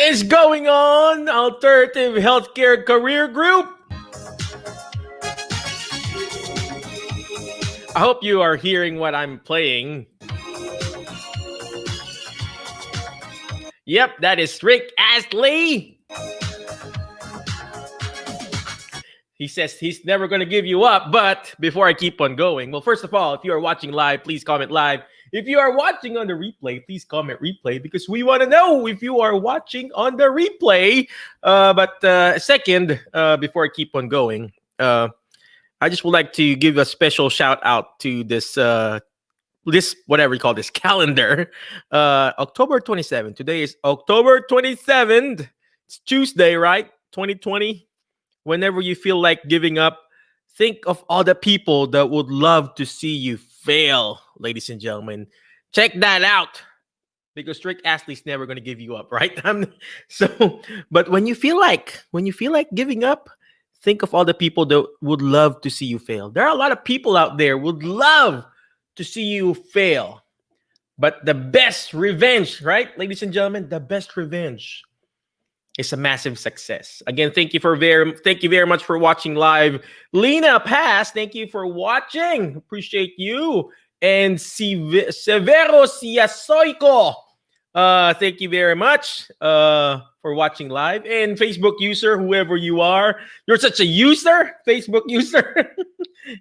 is going on, Alternative Healthcare Career Group? I hope you are hearing what I'm playing. Yep, that is Rick Astley. He says he's never going to give you up, but before I keep on going, well, first of all, if you are watching live, please comment live. If you are watching on the replay, please comment replay because we want to know if you are watching on the replay. Second, before I keep on going, I just would like to give a special shout out to this whatever you call this calendar. October 27th. Today is October 27th. It's Tuesday, right? 2020. Whenever you feel like giving up, think of all the people that would love to see you fail, ladies and gentlemen. Check that out, because Rick Astley's never going to give you up, right? But when you feel like giving up, think of all the people that would love to see you fail. There are a lot of people out there would love to see you fail. But the best revenge, right, ladies and gentlemen, the best revenge is a massive success. Again, thank you very much for watching live. Lena Paz, thank you for watching. Appreciate you. And Severo Siasoyko, thank you very much for watching live. And Facebook user, whoever you are, you're such a user, Facebook user.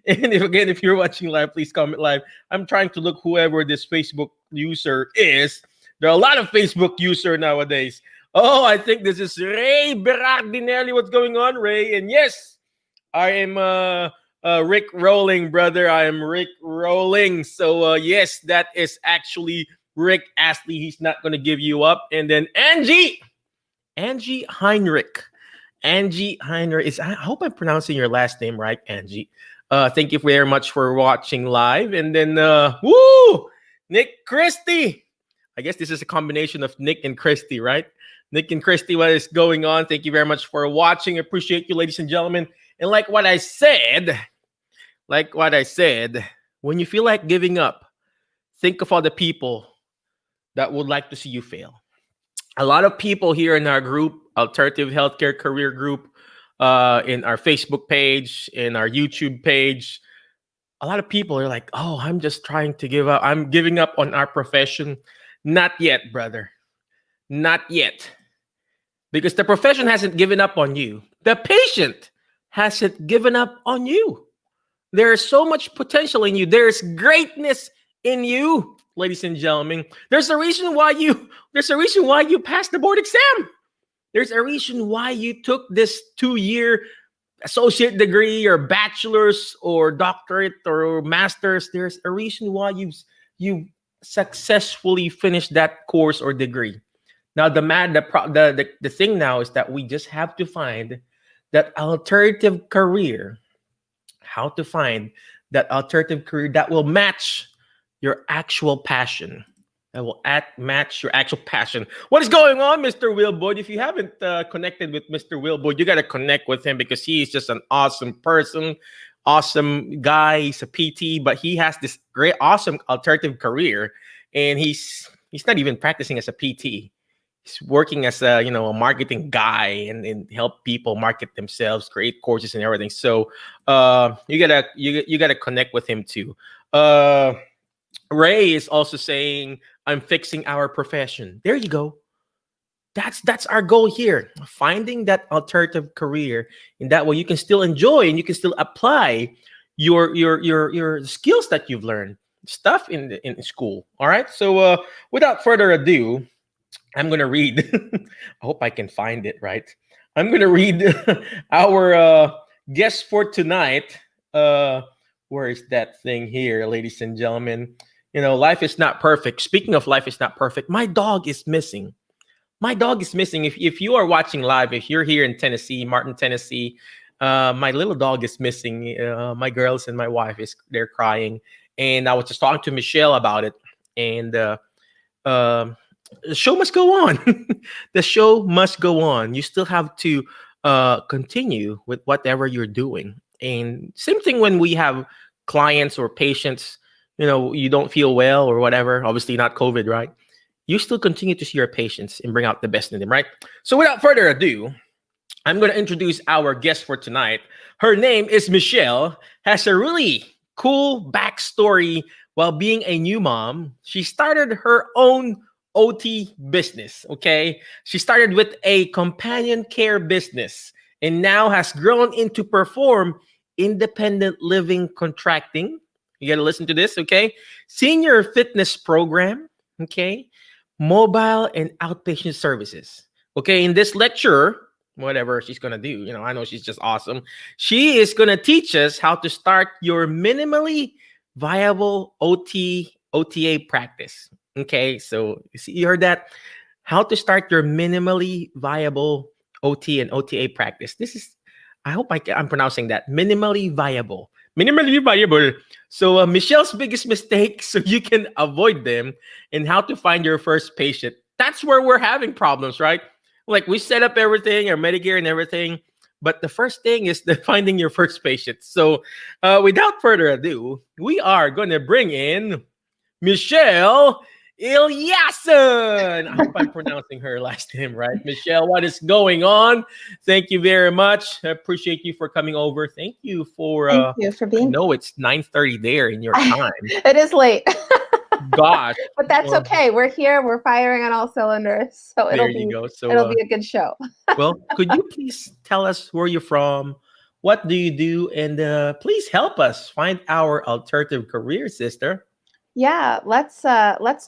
And if you're watching live, please comment live. I'm trying to look whoever this Facebook user is. There are a lot of Facebook user nowadays. Oh, I think this is Ray Berardinelli. What's going on, Ray? And yes, I am Rick Rolling, brother. I am Rick Rolling. So yes, that is actually Rick Astley. He's not going to give you up. And then Angie Heinrich. Angie Heinrich is. I hope I'm pronouncing your last name right, Angie. Thank you very much for watching live. And then Nick Christie. I guess this is a combination of Nick and Christie, right? Nick and Christie, what is going on? Thank you very much for watching. Appreciate you, ladies and gentlemen. And like what I said, when you feel like giving up, think of all the people that would like to see you fail. A lot of people here in our group, Alternative Healthcare Career Group, in our Facebook page, in our YouTube page, a lot of people are like, oh, I'm just trying to give up. I'm giving up on our profession. Not yet, brother. Not yet. Because the profession hasn't given up on you. The patient hasn't given up on you. There is so much potential in you. There's greatness in you, ladies and gentlemen. There's a reason why you passed the board exam. There's a reason why you took this 2-year associate degree or bachelor's or doctorate or master's. There's a reason why you successfully finished that course or degree. Now, the thing now is that we just have to find that alternative career, how to find that alternative career that will match your actual passion, that will match your actual passion. What is going on, Mr. Will Boyd? If you haven't connected with Mr. Will Boyd, you got to connect with him because he is just an awesome person, awesome guy. He's a PT, but he has this great, awesome alternative career, and he's not even practicing as a PT. He's working as a marketing guy and help people market themselves, create courses and everything. So you gotta connect with him too. Ray is also saying, I'm fixing our profession. There you go. That's our goal here. Finding that alternative career. In that way, you can still enjoy and you can still apply your skills that you've learned, stuff in school. All right. So without further ado, I'm going to read. I hope I can find it right. I'm going to read our guest for tonight. Where is that thing here, ladies and gentlemen? Life is not perfect. Speaking of life is not perfect, my dog is missing. If you are watching live, if you're here in Tennessee, Martin, Tennessee, my little dog is missing. My girls and my wife, they're crying. And I was just talking to Michelle about it. And the show must go on. The show must go on. You still have to continue with whatever you're doing. And same thing when we have clients or patients, you don't feel well or whatever. Obviously not COVID, right? you still continue to see your patients and bring out the best in them, right? So without further ado, I'm going to introduce our guest for tonight. Her name is Michelle, has a really cool backstory while being a new mom. She started her own OT business, okay? She started with a companion care business and now has grown into perform independent living contracting. You got to listen to this, okay? Senior fitness program, okay? Mobile and outpatient services. Okay, in this lecture, whatever she's gonna do, I know she's just awesome. She is gonna teach us how to start your minimally viable OTA practice. Okay, so you heard that? How to start your minimally viable OT and OTA practice. This is, I hope I'm pronouncing that, minimally viable. Minimally viable. So Michelle's biggest mistakes, so you can avoid them, and how to find your first patient. That's where we're having problems, right? Like, we set up everything, our Medicare and everything, but the first thing is the finding your first patient. So without further ado, we are going to bring in Michelle Eliason. I hope I'm pronouncing her last name right. Michelle, what is going on? Thank you very much. I appreciate you for coming over. Thank you for being. I know it's 9:30 there in your time. It is late. Gosh. But that's okay. We're here. We're firing on all cylinders. So it'll be a good show. Well, could you please tell us where you're from? What do you do? And please help us find our alternative career, sister. Yeah, let's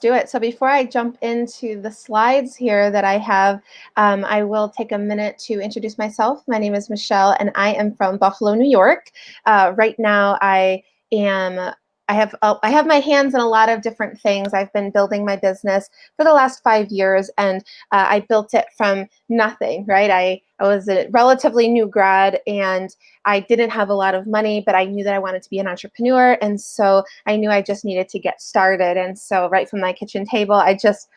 do it. So before I jump into the slides here that I have, I will take a minute to introduce myself. My name is Michelle, and I am from Buffalo, New York. Right now, I have my hands in a lot of different things. I've been building my business for the last 5 years, and I built it from nothing, right? I was a relatively new grad, and I didn't have a lot of money, but I knew that I wanted to be an entrepreneur, and so I knew I just needed to get started. And so right from my kitchen table, I just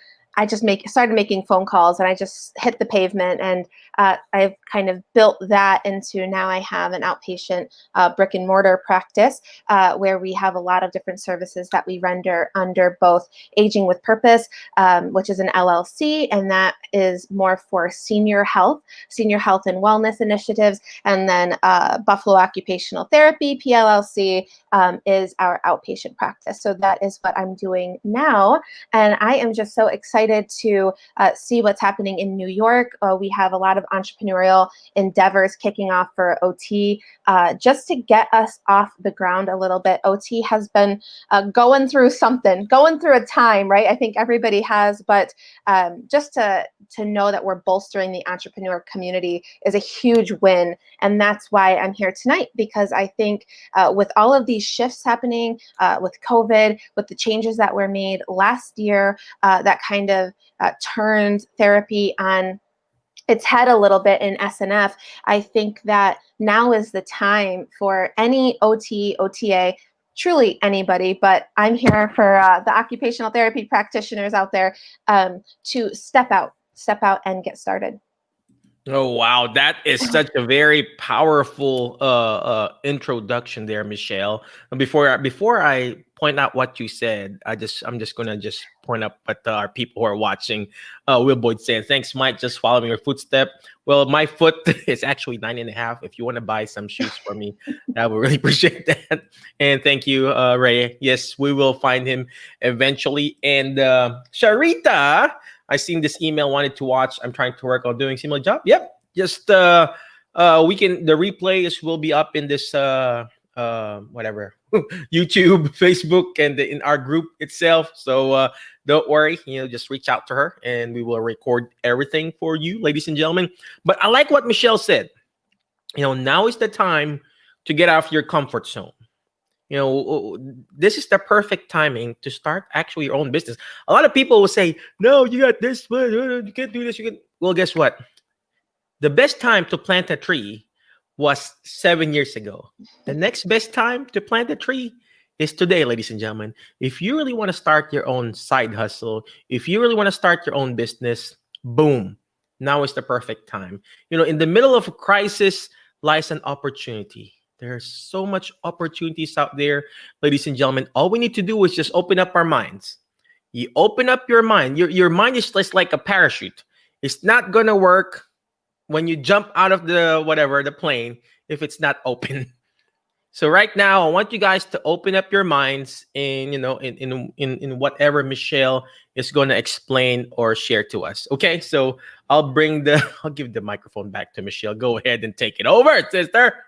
started making phone calls, and I just hit the pavement, and I've kind of built that into, now I have an outpatient brick and mortar practice where we have a lot of different services that we render under both Aging with Purpose, which is an LLC, and that is more for senior health and wellness initiatives, and then Buffalo Occupational Therapy, PLLC, is our outpatient practice. So that is what I'm doing now, and I am just so excited to see what's happening in New York. We have a lot of entrepreneurial endeavors kicking off for OT, just to get us off the ground a little bit. OT has been going through a time, right? I think everybody has, but just to know that we're bolstering the entrepreneur community is a huge win. And that's why I'm here tonight, because I think with all of these shifts happening, with COVID, with the changes that were made last year, that kind of turned therapy on its head a little bit in SNF, I think that now is the time for any OT, OTA, truly anybody, but I'm here for the occupational therapy practitioners out there to step out and get started. Oh, wow. That is such a very powerful introduction there, Michelle. And before I point out what you said, I'm just going to point up at our people who are watching. Will Boyd saying, thanks, Mike, just following your footstep. Well, my foot is actually 9.5. If you want to buy some shoes for me, I would really appreciate that. And thank you, Ray. Yes, we will find him eventually. And Sharita, I seen this email, wanted to watch. I'm trying to work on doing similar job. Yep. Just the replays will be up in this whatever YouTube, Facebook, and in our group itself. So don't worry, just reach out to her and we will record everything for you, ladies and gentlemen. But I like what Michelle said. Now is the time to get out of your comfort zone. This is the perfect timing to start actually your own business. A lot of people will say, no, you got this, you can't do this. Well, guess what? The best time to plant a tree was 7 years ago. The next best time to plant a tree is today, ladies and gentlemen. If you really want to start your own side hustle, if you really want to start your own business, boom, now is the perfect time. In the middle of a crisis lies an opportunity. There's so much opportunities out there, ladies and gentlemen. All we need to do is just open up our minds. You open up your mind. Your mind is just like a parachute. It's not gonna work when you jump out of the plane if it's not open. So right now, I want you guys to open up your minds in in whatever Michelle is going to explain or share to us. Okay, so I'll give the microphone back to Michelle. Go ahead and take it over, sister.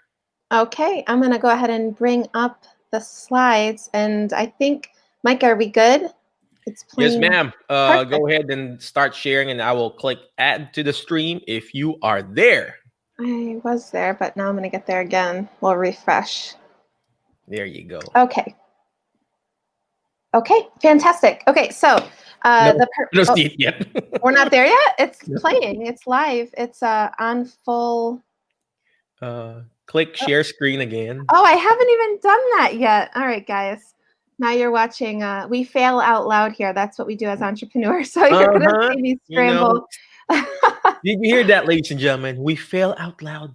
Okay, I'm going to go ahead and bring up the slides. And I think, Mike, are we good? It's Yes, playing. ma'am. Perfect. Go ahead and start sharing, and I will click add to the stream if you are there. I was there, but now I'm going to get there again. We'll refresh. There you go. Okay. Okay, fantastic. Okay, so No see it yet. we're not there yet. It's playing. It's live. It's on full. Click share screen again. Oh, I haven't even done that yet. All right, guys. Now you're watching. We fail out loud here. That's what we do as entrepreneurs. So you're gonna see me scramble. Did you hear that, ladies and gentlemen? We fail out loud.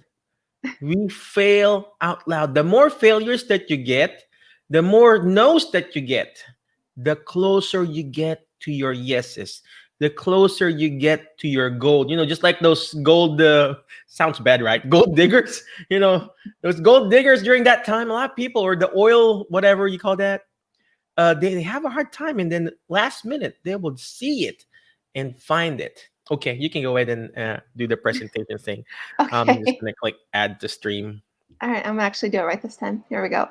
We fail out loud. The more failures that you get, the more no's that you get, the closer you get to your yeses, the closer you get to your gold. Just like those gold, sounds bad, right? Gold diggers, those gold diggers during that time, a lot of people, or the oil, whatever you call that, they have a hard time. And then last minute, they will see it and find it. Okay, you can go ahead and do the presentation thing. Okay. I'm just going to click add to stream. All right, I'm going to actually do it right this time. Here we go.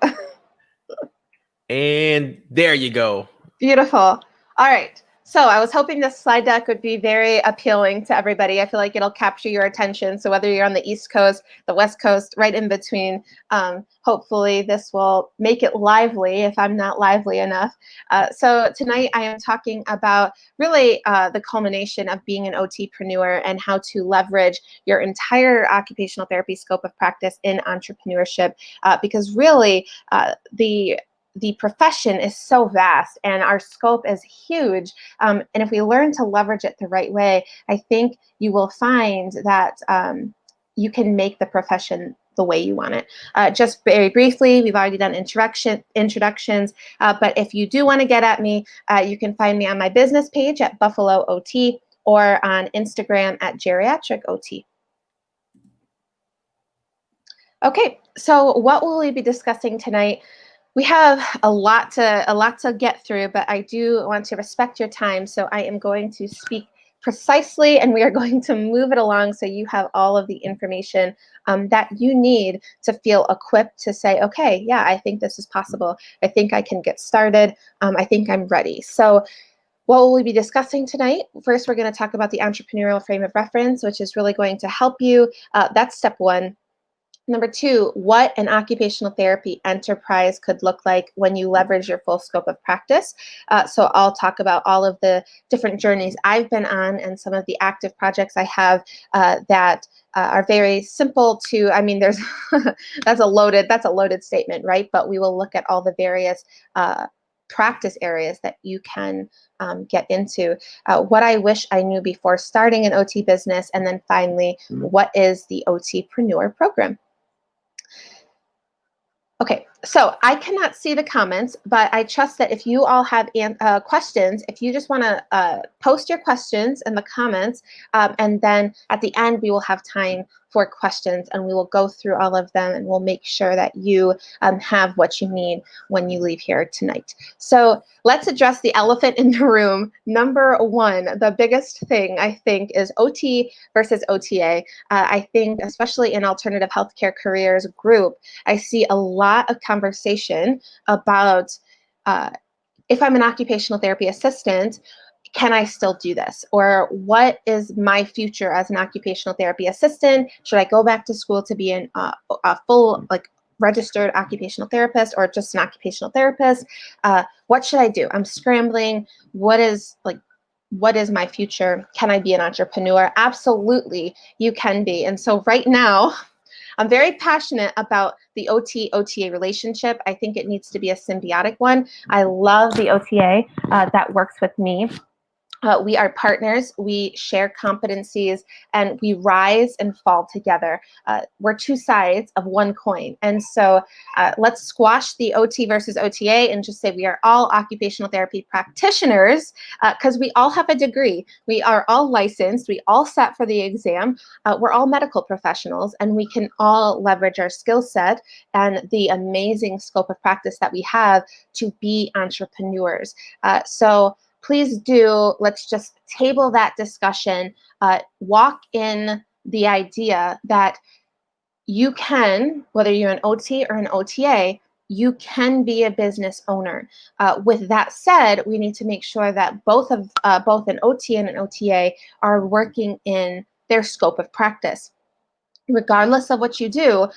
And there you go. Beautiful. All right. So I was hoping this slide deck would be very appealing to everybody. I feel like it'll capture your attention. So whether you're on the East Coast, the West Coast, right in between, hopefully this will make it lively if I'm not lively enough. So tonight I am talking about really the culmination of being an OTpreneur and how to leverage your entire occupational therapy scope of practice in entrepreneurship, because really the profession is so vast and our scope is huge. And if we learn to leverage it the right way, I think you will find that you can make the profession the way you want it. Just very briefly, we've already done introductions, but if you do want to get at me, you can find me on my business page at Buffalo OT or on Instagram at Geriatric OT. Okay, so what will we be discussing tonight? We have a lot to get through, but I do want to respect your time, so I am going to speak precisely, and we are going to move it along so you have all of the information that you need to feel equipped to say, okay, yeah, I think this is possible. I think I can get started. I think I'm ready. So what will we be discussing tonight? First, we're going to talk about the entrepreneurial frame of reference, which is really going to help you. That's step one. Number two, what an occupational therapy enterprise could look like when you leverage your full scope of practice. So I'll talk about all of the different journeys I've been on and some of the active projects I have that are very simple to, I mean, there's that's a loaded statement, right? But we will look at all the various practice areas that you can get into. What I wish I knew before starting an OT business, and then finally, what is the OTpreneur program? Okay, so I cannot see the comments, but I trust that if you all have questions, if you just want to post your questions in the comments, and then at the end we will have time for questions, and we will go through all of them, and we'll make sure that you have what you need when you leave here tonight. So let's address the elephant in the room. Number one, the biggest thing I think is OT versus OTA. I think especially in alternative healthcare careers group, I see a lot of conversation about if I'm an occupational therapy assistant, can I still do this? Or what is my future as an occupational therapy assistant? Should I go back to school to be a full registered occupational therapist or just an occupational therapist? What should I do? I'm scrambling. What is my future? Can I be an entrepreneur? Absolutely, you can be. And so right now, I'm very passionate about the OT-OTA relationship. I think it needs to be a symbiotic one. I love the OTA that works with me. We are partners, we share competencies, and we rise and fall together. We're two sides of one coin. And so let's squash the OT versus OTA and just say we are all occupational therapy practitioners, because we all have a degree. We are all licensed, we all sat for the exam, we're all medical professionals, and we can all leverage our skill set and the amazing scope of practice that we have to be entrepreneurs. So please do, let's just table that discussion, walk in the idea that you can, whether you're an OT or an OTA, you can be a business owner. With that said, we need to make sure that both an OT and an OTA are working in their scope of practice. Regardless of what you do,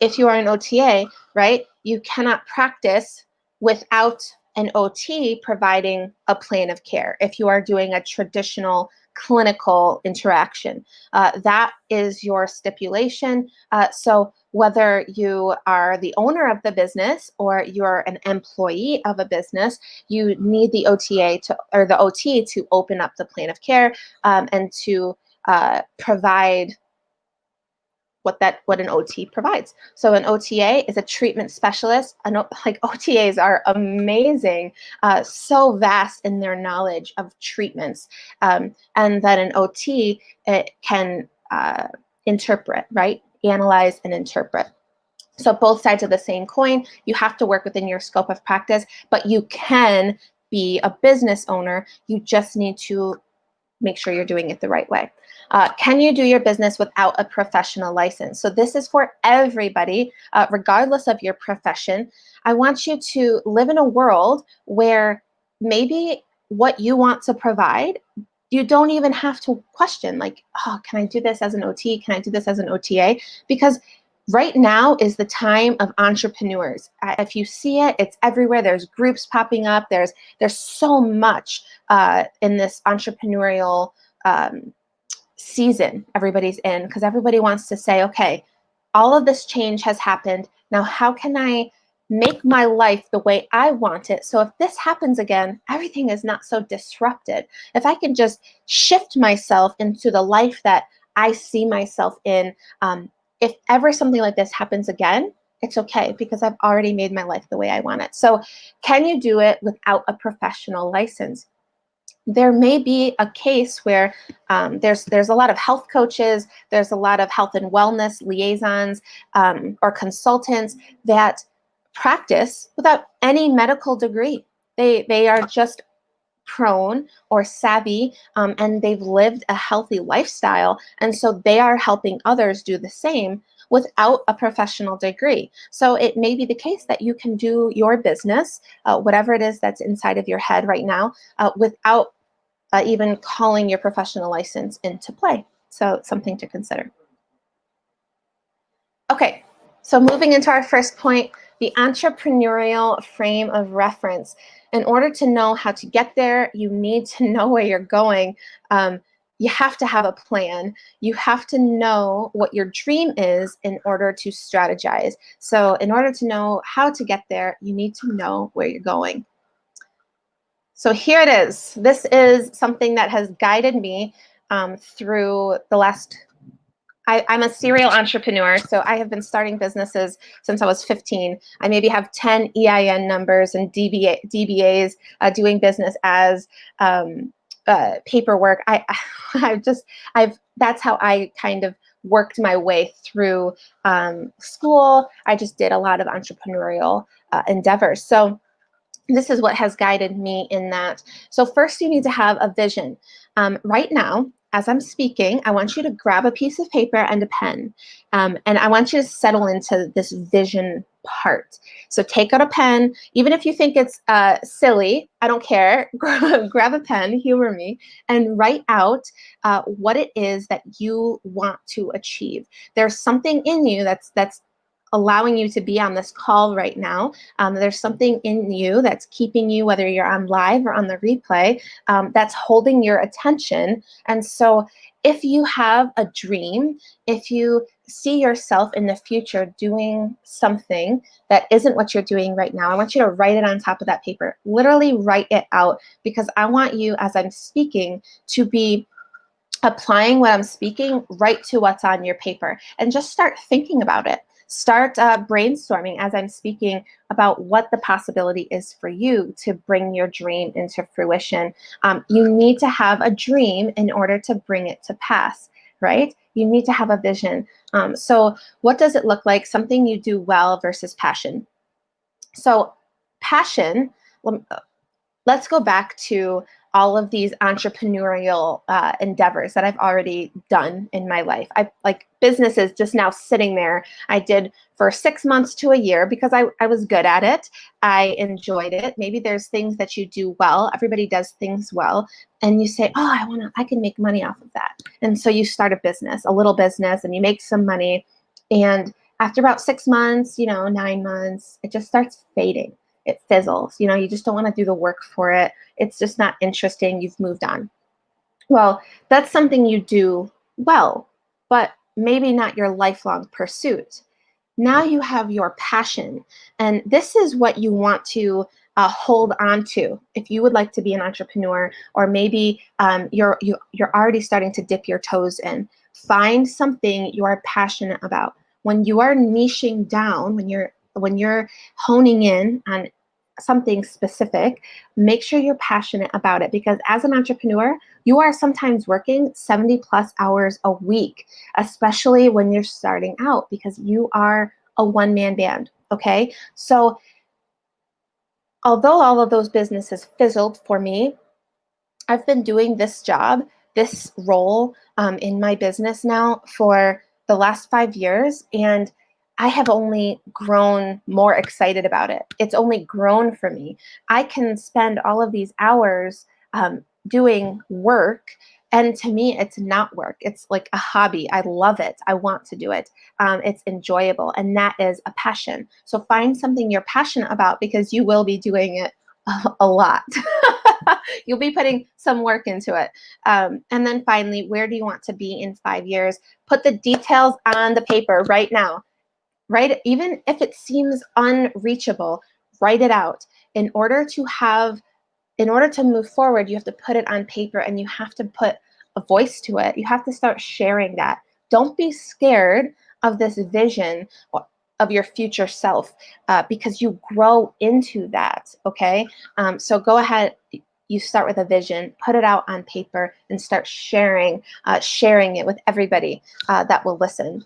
if you are an OTA, right, you cannot practice without an OT providing a plan of care. If you are doing a traditional clinical interaction, that is your stipulation. So whether you are the owner of the business or you're an employee of a business, you need the OTA or the OT to open up the plan of care and to provide what an OT provides. So an OTA is a treatment specialist. Like OTAs are amazing, so vast in their knowledge of treatments, and then an OT can interpret, right? Analyze and interpret. So both sides of the same coin. You have to work within your scope of practice, but you can be a business owner. You just need to make sure you're doing it the right way. Can you do your business without a professional license? So this is for everybody, regardless of your profession. I want you to live in a world where maybe what you want to provide, you don't even have to question, like, oh, can I do this as an OT? Can I do this as an OTA? Because right now is the time of entrepreneurs. If you see it, it's everywhere. There's groups popping up. There's so much in this entrepreneurial season everybody's in, because everybody wants to say, okay, all of this change has happened. Now, how can I make my life the way I want it? So if this happens again, everything is not so disrupted. If I can just shift myself into the life that I see myself in, if ever something like this happens again, it's okay, because I've already made my life the way I want it. So can you do it without a professional license? There may be a case where there's a lot of health coaches, there's a lot of health and wellness liaisons or consultants that practice without any medical degree. They are just prone or savvy, and they've lived a healthy lifestyle, and so they are helping others do the same without a professional degree. So it may be the case that you can do your business, whatever it is that's inside of your head right now, without even calling your professional license into play. So something to consider. Okay, so moving into our first point, the entrepreneurial frame of reference. In order to know how to get there, you need to know where you're going. You have to have a plan. You have to know what your dream is in order to strategize. So in order to know how to get there, you need to know where you're going. So here it is. This is something that has guided me through the last, I'm a serial entrepreneur, so I have been starting businesses since I was 15. I maybe have 10 EIN numbers and DBAs doing business as paperwork. That's how I kind of worked my way through school. I just did a lot of entrepreneurial endeavors. So this is what has guided me in that. So first, you need to have a vision. Right now, as I'm speaking, I want you to grab a piece of paper and a pen, and I want you to settle into this vision part. So take out a pen, even if you think it's silly, I don't care. Grab a pen, humor me, and write out what it is that you want to achieve. There's something in you that's allowing you to be on this call right now. There's something in you that's keeping you, whether you're on live or on the replay, that's holding your attention. And so if you have a dream, if you see yourself in the future doing something that isn't what you're doing right now, I want you to write it on top of that paper. Literally write it out, because I want you, as I'm speaking, to be applying what I'm speaking right to what's on your paper, and just start thinking about it. Start brainstorming as I'm speaking about what the possibility is for you to bring your dream into fruition. You need to have a dream in order to bring it to pass, right? You need to have a vision. So what does it look like? Something you do well versus passion. So passion, let's go back to all of these entrepreneurial endeavors that I've already done in my life. I like businesses just now sitting there. I did for 6 months to a year because I was good at it. I enjoyed it. Maybe there's things that you do well. Everybody does things well. And you say, oh, I can make money off of that. And so you start a business, a little business, and you make some money. And after about 6 months, 9 months, it just starts fading. It fizzles. You just don't want to do the work for it. It's just not interesting. You've moved on. Well, that's something you do well, but maybe not your lifelong pursuit. Now you have your passion, and this is what you want to hold on to if you would like to be an entrepreneur, or maybe you're already starting to dip your toes in. Find something you are passionate about. When you are niching down, when you're honing in on something specific, make sure you're passionate about it, because as an entrepreneur, you are sometimes working 70 plus hours a week, especially when you're starting out, because you are a one-man band, okay? So although all of those businesses fizzled for me, I've been doing this job, this role in my business now for the last 5 years, and I have only grown more excited about it. It's only grown for me. I can spend all of these hours doing work, and to me, it's not work. It's like a hobby. I love it. I want to do it. It's enjoyable, and that is a passion. So find something you're passionate about, because you will be doing it a lot. You'll be putting some work into it. And then finally, where do you want to be in 5 years? Put the details on the paper right now. Write it, even if it seems unreachable, write it out. In order to move forward, you have to put it on paper, and you have to put a voice to it. You have to start sharing that. Don't be scared of this vision of your future self, because you grow into that, okay? So go ahead, you start with a vision, put it out on paper, and start sharing it with everybody that will listen.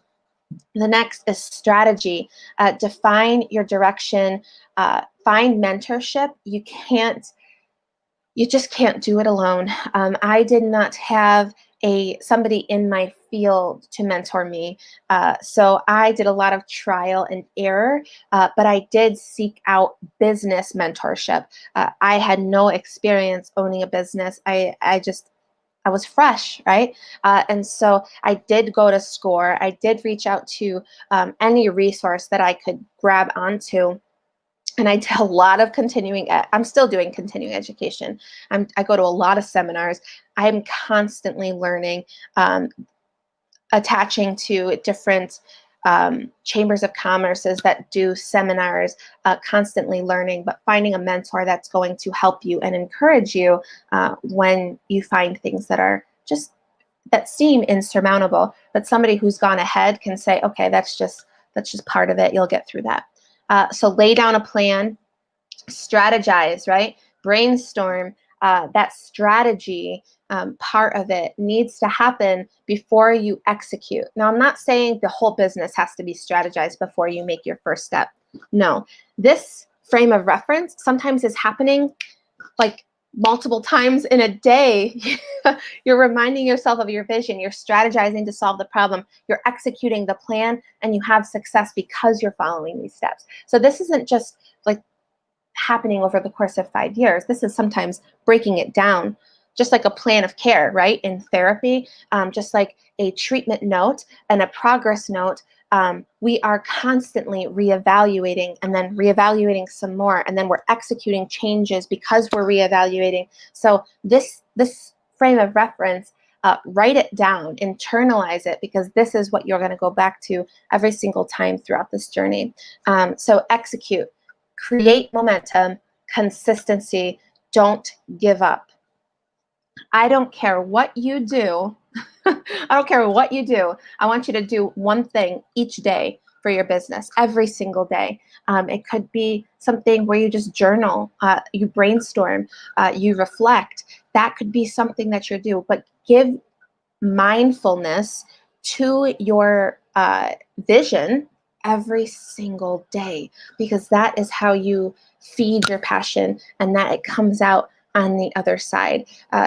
The next is strategy. Define your direction. Find mentorship. You just can't do it alone. I did not have somebody in my field to mentor me. So I did a lot of trial and error, but I did seek out business mentorship. I had no experience owning a business. I was fresh, right? And so I did go to SCORE. I did reach out to any resource that I could grab onto. And I did a lot of I'm still doing continuing education. I go to a lot of seminars. I'm constantly learning, attaching to different chambers of commerces that do seminars, constantly learning, but finding a mentor that's going to help you and encourage you when you find things that seem insurmountable, but somebody who's gone ahead can say, okay, that's just part of it. You'll get through that. So lay down a plan, strategize, right? Brainstorm. That strategy part of it needs to happen before you execute. Now, I'm not saying the whole business has to be strategized before you make your first step. No, this frame of reference sometimes is happening like multiple times in a day. You're reminding yourself of your vision. You're strategizing to solve the problem. You're executing the plan, and you have success because you're following these steps. So this isn't just like happening over the course of 5 years. This is sometimes breaking it down, just like a plan of care, right? In therapy, just like a treatment note and a progress note we are constantly reevaluating and then reevaluating some more, and then we're executing changes because we're reevaluating. So this frame of reference, write it down, internalize it, because this is what you're going to go back to every single time throughout this journey. So execute, create momentum, consistency, don't give up. I don't care what you do. I don't care what you do. I want you to do one thing each day for your business, every single day. It could be something where you just journal, you brainstorm, you reflect. That could be something that you do, but give mindfulness to your vision every single day, because that is how you feed your passion, and that it comes out on the other side.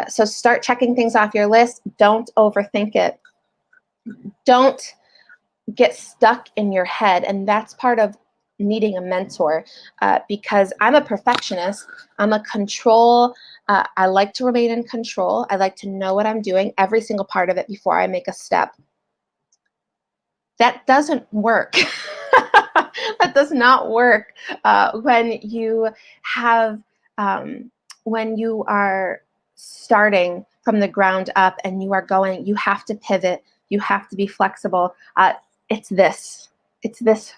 So start checking things off your list. Don't overthink it. Don't get stuck in your head. And that's part of needing a mentor, because I'm a perfectionist. I'm a control. I like to remain in control. I like to know what I'm doing, every single part of it, before I make a step. That doesn't work. That does not work when you have when you are starting from the ground up and you are going. You have to pivot. You have to be flexible. It's this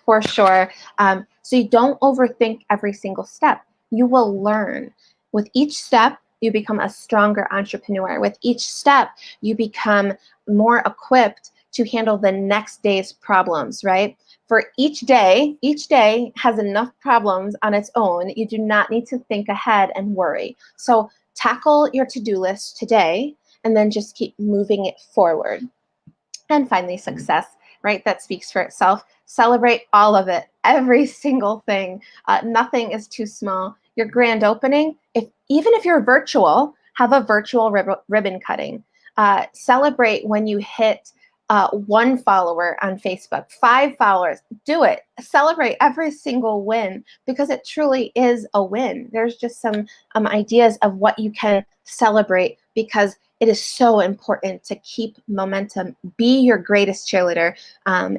for sure. So you don't overthink every single step. You will learn. With each step, you become a stronger entrepreneur. With each step, you become more equipped to handle the next day's problems, right? For each day has enough problems on its own. You do not need to think ahead and worry. So tackle your to-do list today and then just keep moving it forward. And finally, success, right? That speaks for itself. Celebrate all of it, every single thing. Nothing is too small. Your grand opening, even if you're virtual, have a virtual ribbon cutting. Celebrate when you hit 1 follower on Facebook, 5 followers. Do it. Celebrate every single win, because it truly is a win. There's just some ideas of what you can celebrate, because it is so important to keep momentum. Be your greatest cheerleader.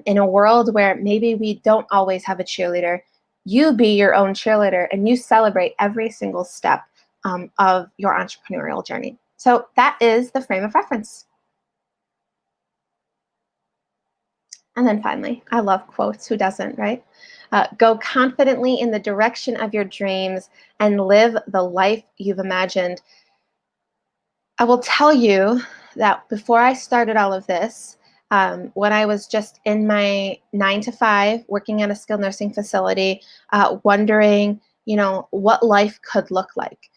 In a world where maybe we don't always have a cheerleader, you be your own cheerleader and you celebrate every single step of your entrepreneurial journey. So that is the frame of reference. And then finally, I love quotes. Who doesn't, right? Go confidently in the direction of your dreams and live the life you've imagined. I will tell you that before I started all of this, when I was just in my 9 to 5, working at a skilled nursing facility, wondering, what life could look like.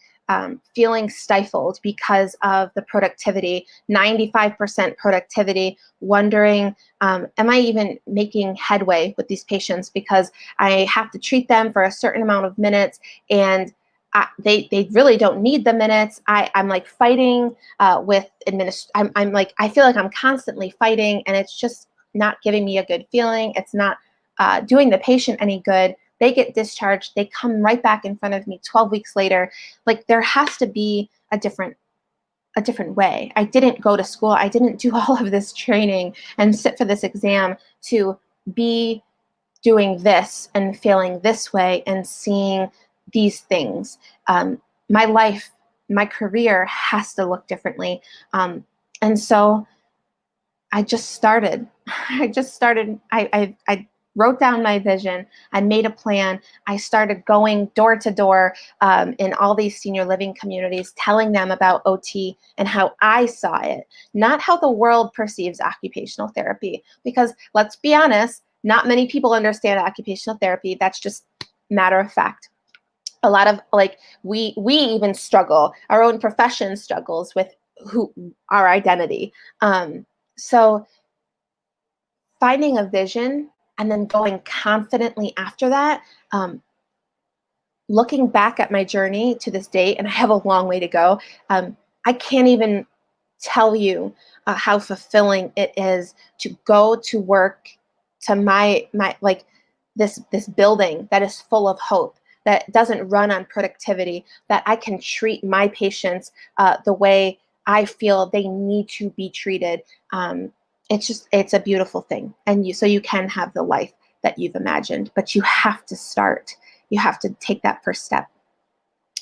Feeling stifled because of the productivity, 95% productivity, wondering, am I even making headway with these patients, because I have to treat them for a certain amount of minutes, and they really don't need the minutes. I'm like fighting with I'm like, I feel like I'm constantly fighting, and it's just not giving me a good feeling. It's not doing the patient any good. They get discharged. They come right back in front of me 12 weeks later. Like, there has to be a different way. I didn't go to school. I didn't do all of this training and sit for this exam to be doing this and feeling this way and seeing these things. My life, my career has to look differently. And so I just started. I wrote down my vision. I made a plan. I started going door to door in all these senior living communities, telling them about OT and how I saw it, not how the world perceives occupational therapy. Because let's be honest, not many people understand occupational therapy. That's just matter of fact. A lot of, like, we even struggle. Our own profession struggles with our identity. So finding a vision and then going confidently after that, looking back at my journey to this date, and I have a long way to go, I can't even tell you how fulfilling it is to go to work, to my like this building that is full of hope, that doesn't run on productivity, that I can treat my patients the way I feel they need to be treated. it's a beautiful thing. And so you can have the life that you've imagined, but you have to start. You have to take that first step.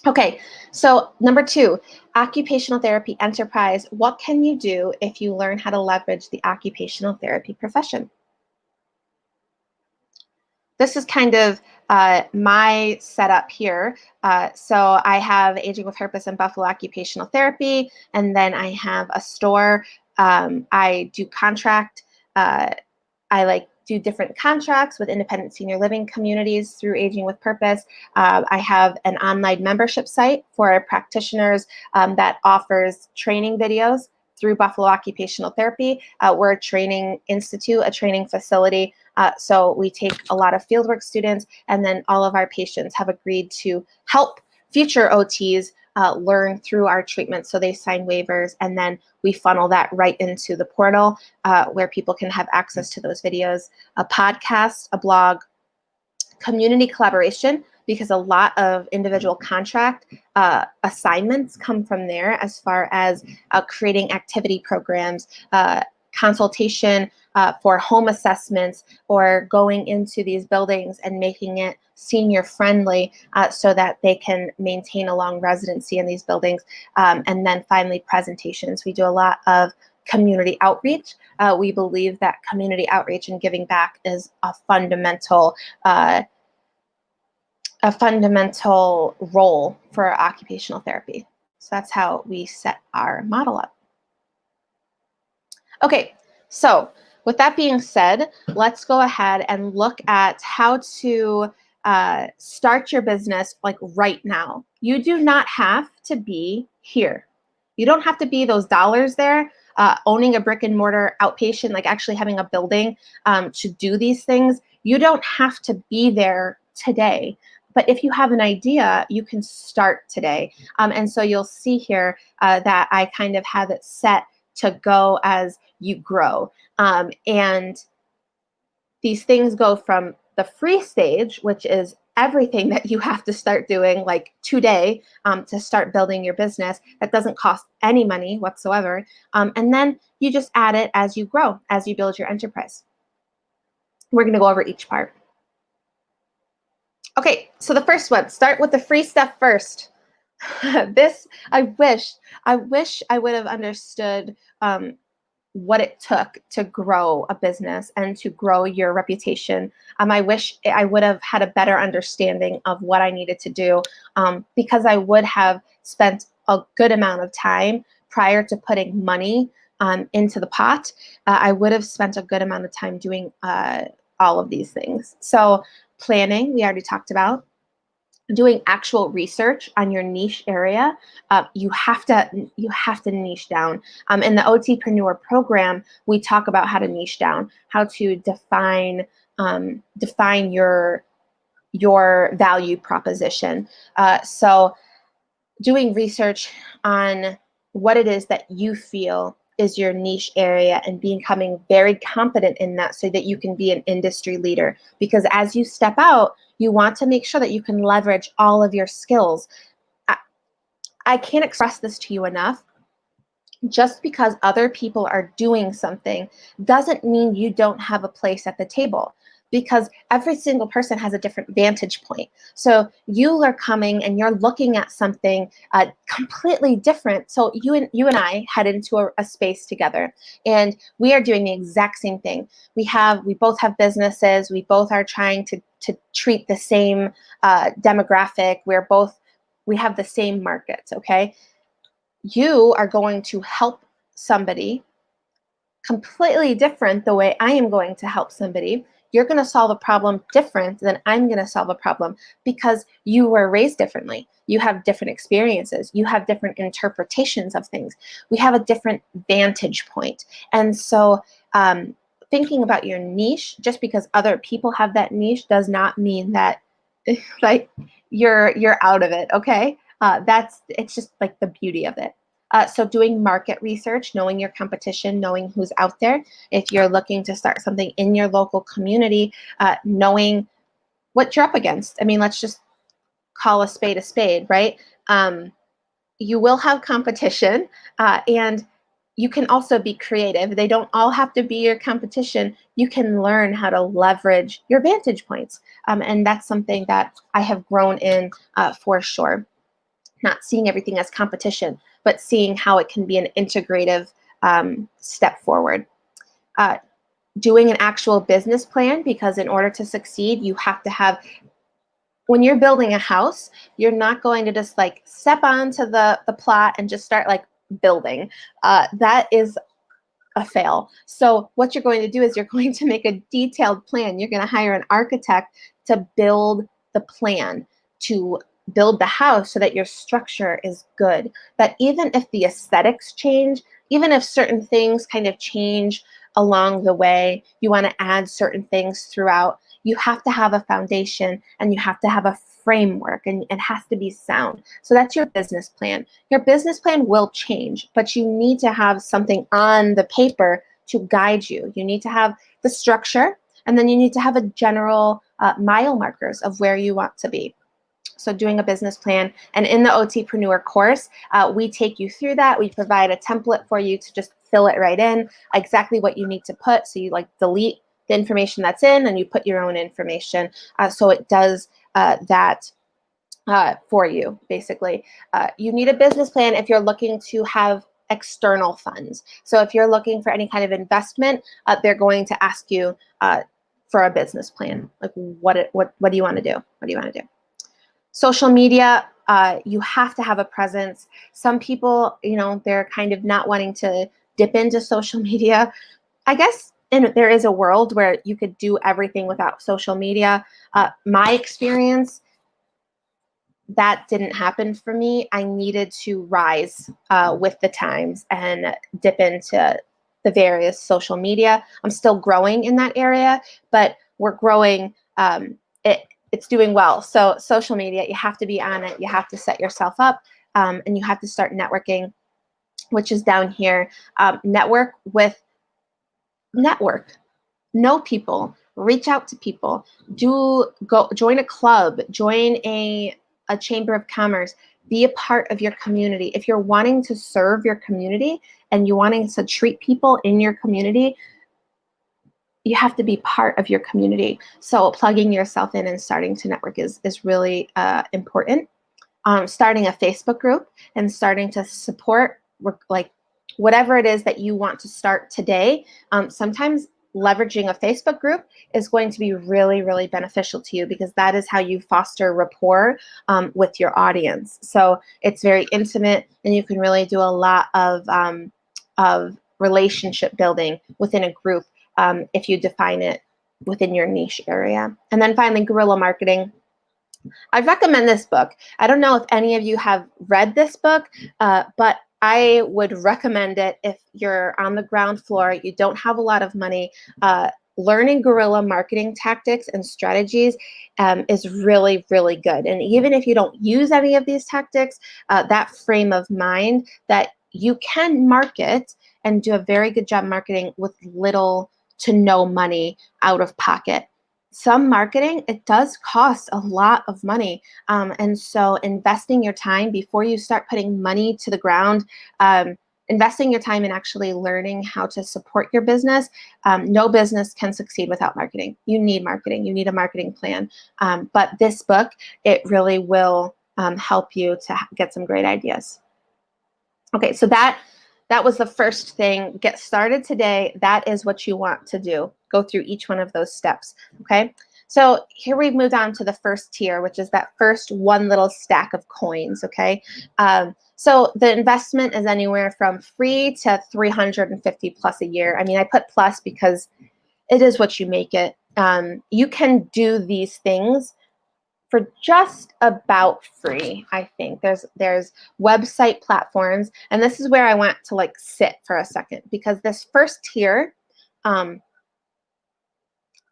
Okay, so number 2, occupational therapy enterprise. What can you do if you learn how to leverage the occupational therapy profession? This is kind of my setup here. So I have Aging with Purpose and Buffalo Occupational Therapy, and then I have a store. I do contract. I do different contracts with independent senior living communities through Aging with Purpose. I have an online membership site for practitioners that offers training videos through Buffalo Occupational Therapy. We're a training institute, a training facility. So we take a lot of fieldwork students, and then all of our patients have agreed to help future OTs learn through our treatment. So they sign waivers, and then we funnel that right into the portal where people can have access to those videos, a podcast, a blog, community collaboration, because a lot of individual contract assignments come from there, as far as creating activity programs, consultation for home assessments, or going into these buildings and making it senior friendly so that they can maintain a long residency in these buildings. And then finally, presentations. We do a lot of community outreach. We believe that community outreach and giving back is a fundamental role for occupational therapy. So that's how we set our model up. Okay, so with that being said, let's go ahead and look at how to start your business like right now. You do not have to be here. You don't have to be those dollars there, owning a brick and mortar outpatient, like actually having a building to do these things. You don't have to be there today. But if you have an idea, you can start today. And so you'll see here that I kind of have it set to go as you grow. And these things go from the free stage, which is everything that you have to start doing like today to start building your business. That doesn't cost any money whatsoever. And then you just add it as you grow, as you build your enterprise. We're going to go over each part. Okay, so the first one, start with the free stuff first. This, I wish I would have understood what it took to grow a business and to grow your reputation. I wish I would have had a better understanding of what I needed to do because I would have spent a good amount of time prior to putting money into the pot. I would have spent a good amount of time doing all of these things. So planning, we already talked about. Doing actual research on your niche area, you have to niche down. In the OTpreneur program, we talk about how to niche down, how to define your value proposition. So doing research on what it is that you feel is your niche area and becoming very competent in that so that you can be an industry leader. Because as you step out, you want to make sure that you can leverage all of your skills. I can't express this to you enough. Just because other people are doing something doesn't mean you don't have a place at the table, because every single person has a different vantage point. So you are coming and you're looking at something completely different. So you and I head into a space together, and we are doing the exact same thing. We both have businesses. We both are trying to treat the same demographic. We have the same markets. Okay. You are going to help somebody completely different the way I am going to help somebody. You're going to solve a problem different than I'm going to solve a problem because you were raised differently. You have different experiences. You have different interpretations of things. We have a different vantage point. And so thinking about your niche, just because other people have that niche does not mean that like you're out of it, okay? It's just like the beauty of it. So doing market research, knowing your competition, knowing who's out there. If you're looking to start something in your local community, knowing what you're up against. I mean, let's just call a spade, right? You will have competition, and you can also be creative. They don't all have to be your competition. You can learn how to leverage your vantage points. And that's something that I have grown in for sure. Not seeing everything as competition, but seeing how it can be an integrative step forward. Doing an actual business plan, because in order to succeed, you have to have, when you're building a house, you're not going to just like step onto the plot and just start like building. That is a fail. So what you're going to do is you're going to make a detailed plan. You're going to hire an architect to build the plan, to build the house so that your structure is good. That even if the aesthetics change, even if certain things kind of change along the way, you want to add certain things throughout, you have to have a foundation and you have to have a framework, and it has to be sound. So that's your business plan. Your business plan will change, but you need to have something on the paper to guide you. You need to have the structure, and then you need to have a general mile markers of where you want to be. So doing a business plan, and in the OTpreneur course, we take you through that. We provide a template for you to just fill it right in, exactly what you need to put. So you like delete the information that's in and you put your own information. So it does that for you, basically. You need a business plan if you're looking to have external funds. So if you're looking for any kind of investment, they're going to ask you for a business plan. Like what do you want to do? What do you want to do? Social media, you have to have a presence. Some people, they're kind of not wanting to dip into social media. I guess there is a world where you could do everything without social media. My experience, that didn't happen for me. I needed to rise with the times and dip into the various social media. I'm still growing in that area, but we're growing. It's doing well. So social media, you have to be on it. You have to set yourself up, and you have to start networking, which is down here. Network, know people, reach out to people, go join a club, join a chamber of commerce, be a part of your community. If you're wanting to serve your community and you're wanting to treat people in your community, you have to be part of your community. So plugging yourself in and starting to network is really important. Starting a Facebook group and starting to support, like whatever it is that you want to start today. Sometimes leveraging a Facebook group is going to be really, really beneficial to you, because that is how you foster rapport with your audience. So it's very intimate, and you can really do a lot of relationship building within a group if you define it within your niche area. And then finally, guerrilla marketing. I recommend this book. I don't know if any of you have read this book, but I would recommend it if you're on the ground floor, you don't have a lot of money. Learning guerrilla marketing tactics and strategies is really, really good. And even if you don't use any of these tactics, that frame of mind that you can market and do a very good job marketing with little to no money out of pocket. Some marketing, it does cost a lot of money. And so investing your time before you start putting money to the ground, investing your time in actually learning how to support your business. No business can succeed without marketing. You need marketing. You need a marketing plan. But this book, it really will help you to get some great ideas. Okay, so that was the first thing. Get started today. That is what you want to do. Go through each one of those steps, okay? So here we've moved on to the first tier, which is that first one little stack of coins, okay? So the investment is anywhere from free to $350 plus a year. I mean, I put plus because it is what you make it. You can do these things for just about free, I think. There's website platforms, and this is where I want to like sit for a second, because this first tier,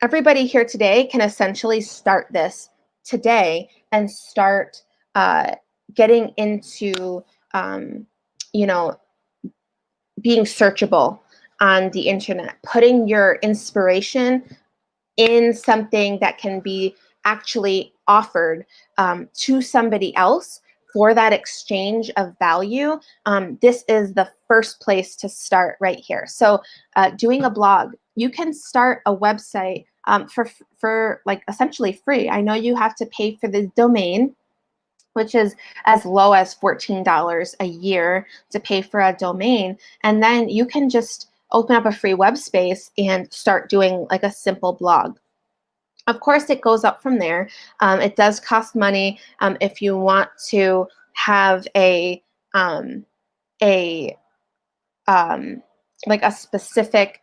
everybody here today can essentially start this today and start getting into, being searchable on the internet, putting your inspiration in something that can be actually offered to somebody else for that exchange of value, this is the first place to start right here. So doing a blog, you can start a website for like essentially free. I know you have to pay for the domain, which is as low as $14 a year to pay for a domain. And then you can just open up a free web space and start doing like a simple blog. Of course, it goes up from there. It does cost money if you want to have like a specific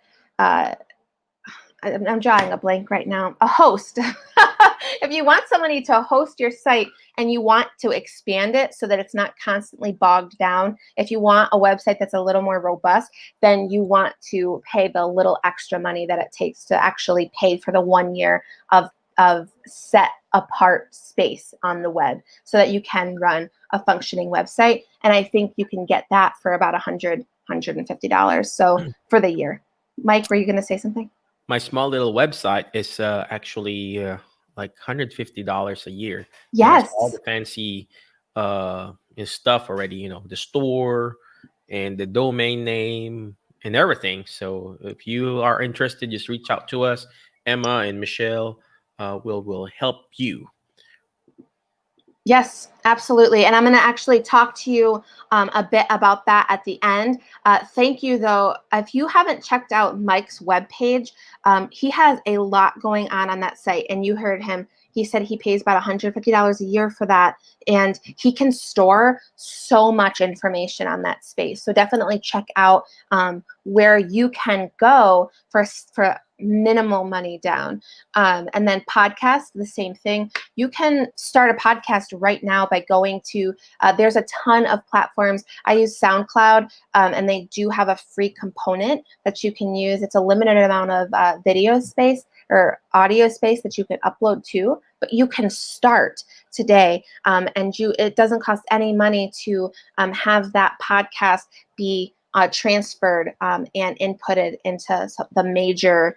I'm drawing a blank right now, a host. If you want somebody to host your site and you want to expand it so that it's not constantly bogged down, if you want a website that's a little more robust, then you want to pay the little extra money that it takes to actually pay for the 1 year of set apart space on the web so that you can run a functioning website. And I think you can get that for about $100, $150. So for the year. Mike, were you going to say something? My small little website is actually like $150 a year. Yes. It has all the fancy stuff already, you know, the store and the domain name and everything. So if you are interested, just reach out to us. Emma and Michelle will help you. Yes, absolutely. And I'm going to actually talk to you a bit about that at the end. Thank you, though. If you haven't checked out Mike's webpage, he has a lot going on that site. And you heard him. He said he pays about $150 a year for that. And he can store so much information on that space. So definitely check out where you can go for minimal money down. And then podcast, the same thing. You can start a podcast right now by going to, there's a ton of platforms. I use SoundCloud, and they do have a free component that you can use. It's a limited amount of video space or audio space that you can upload to, but you can start today. And it doesn't cost any money to have that podcast be transferred and inputted into the major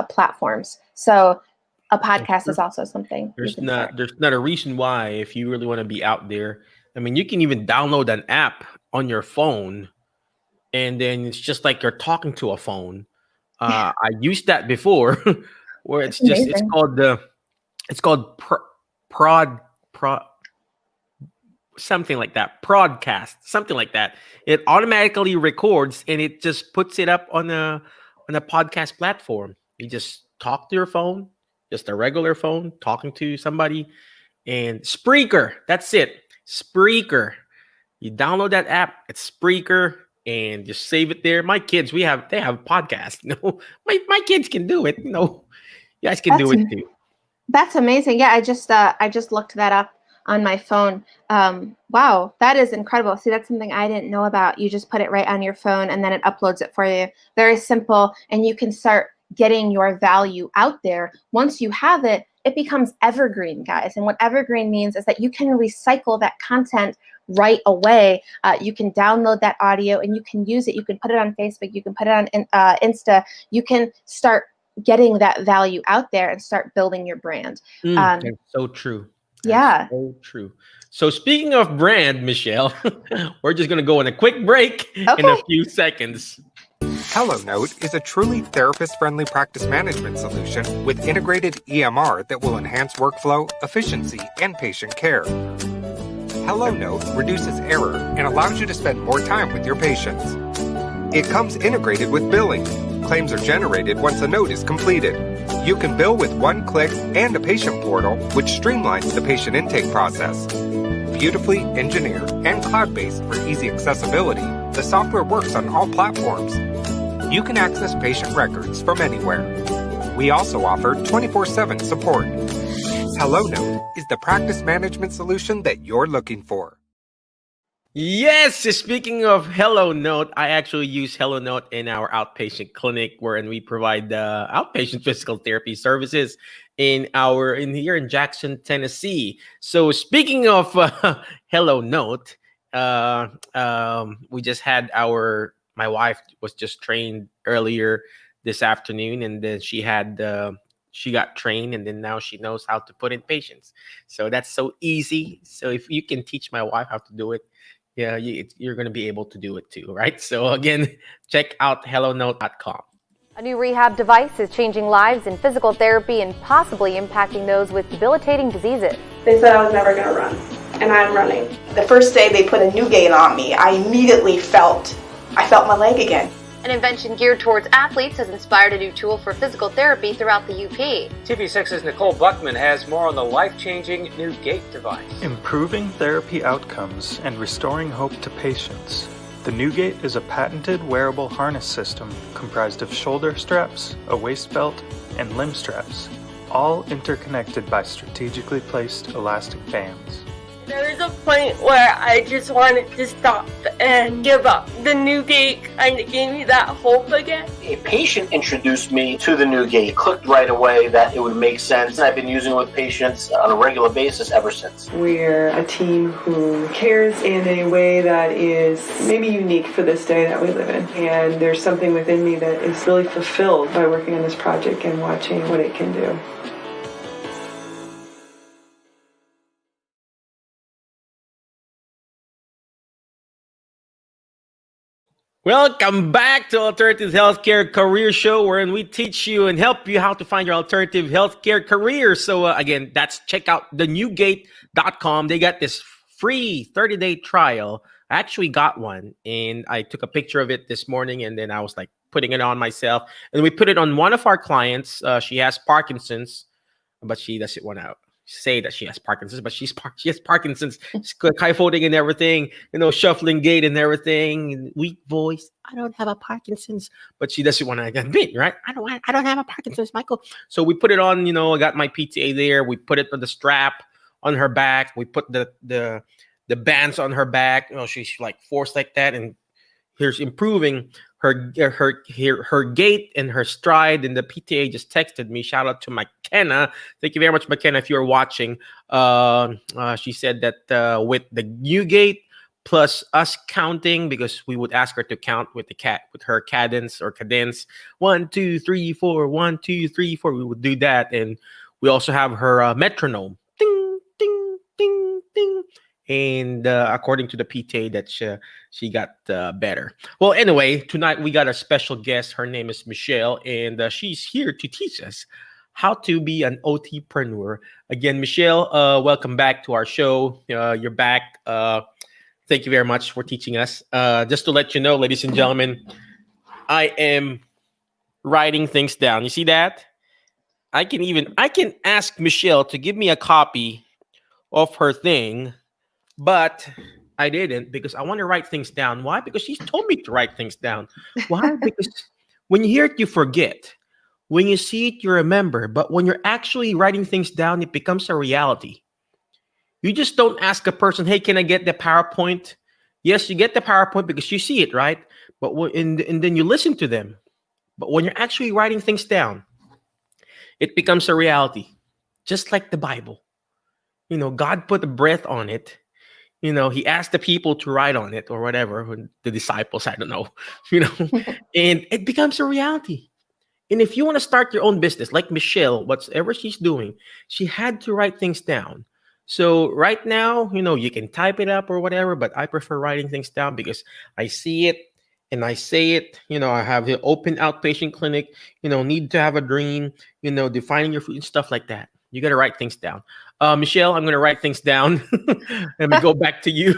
platforms. So a podcast is also something there's not a reason why, if you really want to be out there. I mean, you can even download an app on your phone, and then it's just like you're talking to a phone. I used that before, where it's called prod something like that, broadcast, something like that. It automatically records and it just puts it up on a podcast platform. You just talk to your phone, just a regular phone, talking to somebody. And Spreaker, that's it. Spreaker. You download that app, it's Spreaker, and just save it there. My kids, they have podcasts. My kids can do it. You guys can do it too. That's amazing. Yeah, I just looked that up on my phone. Wow, that is incredible. See, that's something I didn't know about. You just put it right on your phone and then it uploads it for you. Very simple, and you can start getting your value out there. Once you have it, it becomes evergreen, guys. And what evergreen means is that you can recycle that content right away. You can download that audio and you can use it. You can put it on Facebook. You can put it on Insta. You can start getting that value out there and start building your brand. That's so true. That's so true. So speaking of brand, Michelle, we're just going to go on a quick break in a few seconds. HelloNote is a truly therapist-friendly practice management solution with integrated EMR that will enhance workflow, efficiency, and patient care. HelloNote reduces error and allows you to spend more time with your patients. It comes integrated with billing. Claims are generated once a note is completed. You can bill with one click and a patient portal, which streamlines the patient intake process. Beautifully engineered and cloud-based for easy accessibility, the software works on all platforms. You can access patient records from anywhere. We also offer 24/7 support. HelloNote is the practice management solution that you're looking for. Yes, speaking of HelloNote, I actually use HelloNote in our outpatient clinic, wherein we provide outpatient physical therapy services in here in Jackson, Tennessee. So speaking of HelloNote, we just had my wife was just trained earlier this afternoon, and then she had she got trained, and then now she knows how to put in patients. So that's so easy. So if you can teach my wife how to do it, yeah, you're going to be able to do it too, right? So again, check out hellonote.com. A new rehab device is changing lives in physical therapy and possibly impacting those with debilitating diseases. They said I was never going to run, and I'm running. The first day they put a new gait on me, I immediately felt my leg again. An invention geared towards athletes has inspired a new tool for physical therapy throughout the UP. TV6's Nicole Buckman has more on the life-changing new gait device. Improving therapy outcomes and restoring hope to patients. The NewGate is a patented wearable harness system comprised of shoulder straps, a waist belt, and limb straps, all interconnected by strategically placed elastic bands. There was a point where I just wanted to stop and give up. The new gate kind of gave me that hope again. A patient introduced me to the new gate, clicked right away that it would make sense, and I've been using it with patients on a regular basis ever since. We're a team who cares in a way that is maybe unique for this day that we live in. And there's something within me that is really fulfilled by working on this project and watching what it can do. Welcome back to Alternative Healthcare Career Show, wherein we teach you and help you how to find your alternative healthcare career. So again, check out thenewgate.com. They got this free 30-day trial. I actually got one, and I took a picture of it this morning, and then I was like putting it on myself. And we put it on one of our clients. She has Parkinson's, but she doesn't want to say that she has Parkinson's, but she has Parkinson's. She's kyphoting and everything, shuffling gait and everything, weak voice. I don't have a Parkinson's, but she doesn't want to admit, right? I don't have a Parkinson's, Michael. So we put it on. I got my PTA there. We put it on the strap on her back. We put the bands on her back. She's like forced like that, and here's improving her gait and her stride. And the PTA just texted me. Shout out to McKenna. Thank you very much, McKenna, if you're watching. She said that with the new gait plus us counting, because we would ask her to count with her cadence. 1, 2, 3, 4, 1, 2, 3, 4. We would do that. And we also have her metronome. Ding, ding, ding, ding. And according to the PTA, that she got better. Well, anyway, tonight we got a special guest. Her name is Michelle, and she's here to teach us how to be an OTpreneur. Again, Michelle, welcome back to our show. You're back. Thank you very much for teaching us. Just to let you know, ladies and gentlemen, I am writing things down. You see that? I can ask Michelle to give me a copy of her thing, but I didn't, because I want to write things down. Why? Because she's told me to write things down. Why? Because when you hear it, you forget. When you see it, you remember. But when you're actually writing things down, it becomes a reality. You just don't ask a person, hey, can I get the PowerPoint? Yes, you get the PowerPoint because you see it, right? But and then you listen to them. But when you're actually writing things down, it becomes a reality. Just like the Bible. God put a breath on it. He asked the people to write on it or whatever, the disciples, I don't know, and it becomes a reality. And if you want to start your own business, like Michelle, whatever she's doing, she had to write things down. So right now, you can type it up or whatever, but I prefer writing things down because I see it and I say it. I have the open outpatient clinic, need to have a dream, defining your food and stuff like that. You got to write things down. Michelle, I'm going to write things down. Let me go back to you.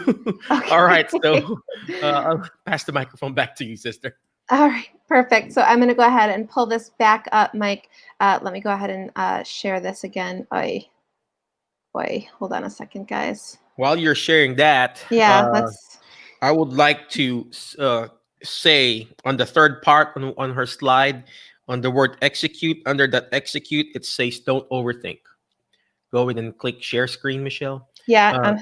Okay. All right. So I'll pass the microphone back to you, sister. All right, perfect. So I'm going to go ahead and pull this back up, Mike. Let me go ahead and share this again. Hold on a second, guys. While you're sharing that, I would like to say on the third part on her slide, on the word execute, under that execute, it says don't overthink. Go ahead and click share screen, Michelle. Yeah.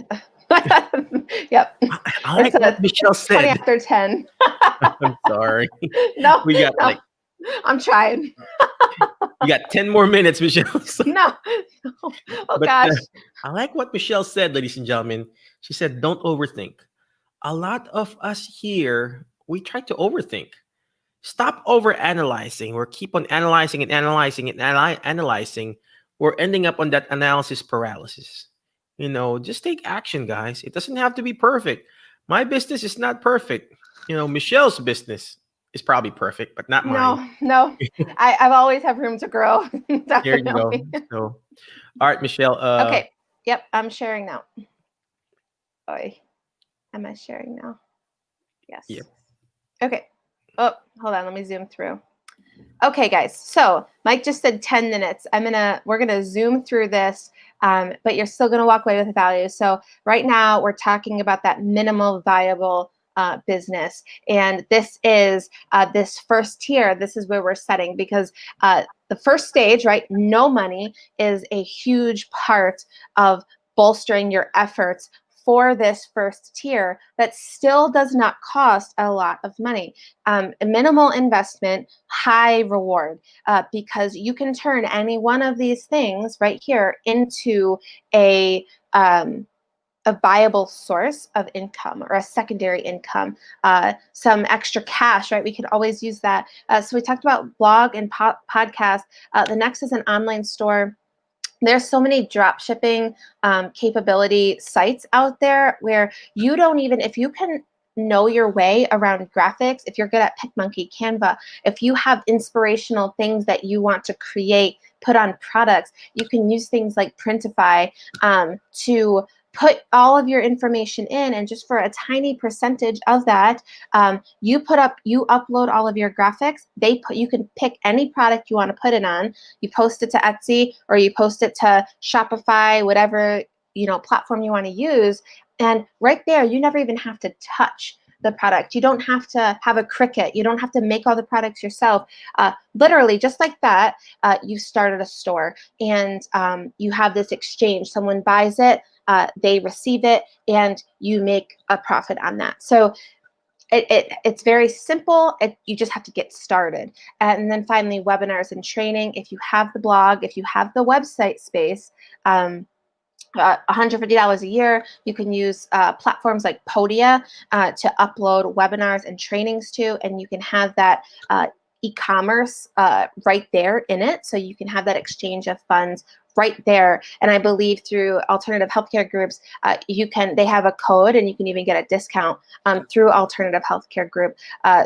Yep. I like what Michelle said. 20 after 10. I'm sorry. No, we got I'm trying. You got 10 more minutes, Michelle. No. Oh, gosh. I like what Michelle said, ladies and gentlemen. She said, don't overthink. A lot of us here, we try to overthink. Stop over analyzing. Or keep on analyzing and analyzing and analyzing. We're ending up on that analysis paralysis. You know, just take action, guys. It doesn't have to be perfect. My business is not perfect. You know, Michelle's business is probably perfect, but not mine. No. I've always have room to grow. There you go. Definitely. So, all right, Michelle. Okay. Yep. I'm sharing now. Oi. Am I sharing now? Yes. Yep. Okay. Oh, hold on. Let me zoom through. Okay, guys. So Mike just said 10 minutes. We're gonna zoom through this, but you're still gonna walk away with value. So right now we're talking about that minimal viable business, and this is this first tier. This is where we're setting, because the first stage, right? No money is a huge part of bolstering your efforts for this first tier that still does not cost a lot of money. A minimal investment, high reward, because you can turn any one of these things right here into a viable source of income or a secondary income, some extra cash, right? We could always use that. So we talked about blog and podcast. The next is an online store. There's so many drop shipping capability sites out there where you don't even, if you can know your way around graphics, if you're good at PicMonkey, Canva, if you have inspirational things that you want to create, put on products, you can use things like Printify to put all of your information in, and just for a tiny percentage of that, you upload all of your graphics. You can pick any product you want to put it on. You post it to Etsy, or you post it to Shopify, whatever platform you want to use, and right there, you never even have to touch the product. You don't have to have a Cricut. You don't have to make all the products yourself. Literally, just like that, you started a store, and you have this exchange. Someone buys it, they receive it, and you make a profit on that. So it's very simple. You just have to get started. And then finally, webinars and training. If you have the blog, if you have the website space, $150 a year. You can use platforms like Podia to upload webinars and trainings to, and you can have that e-commerce right there in it. So you can have that exchange of funds right there. And I believe through alternative healthcare groups, they have a code, and you can even get a discount through alternative healthcare group.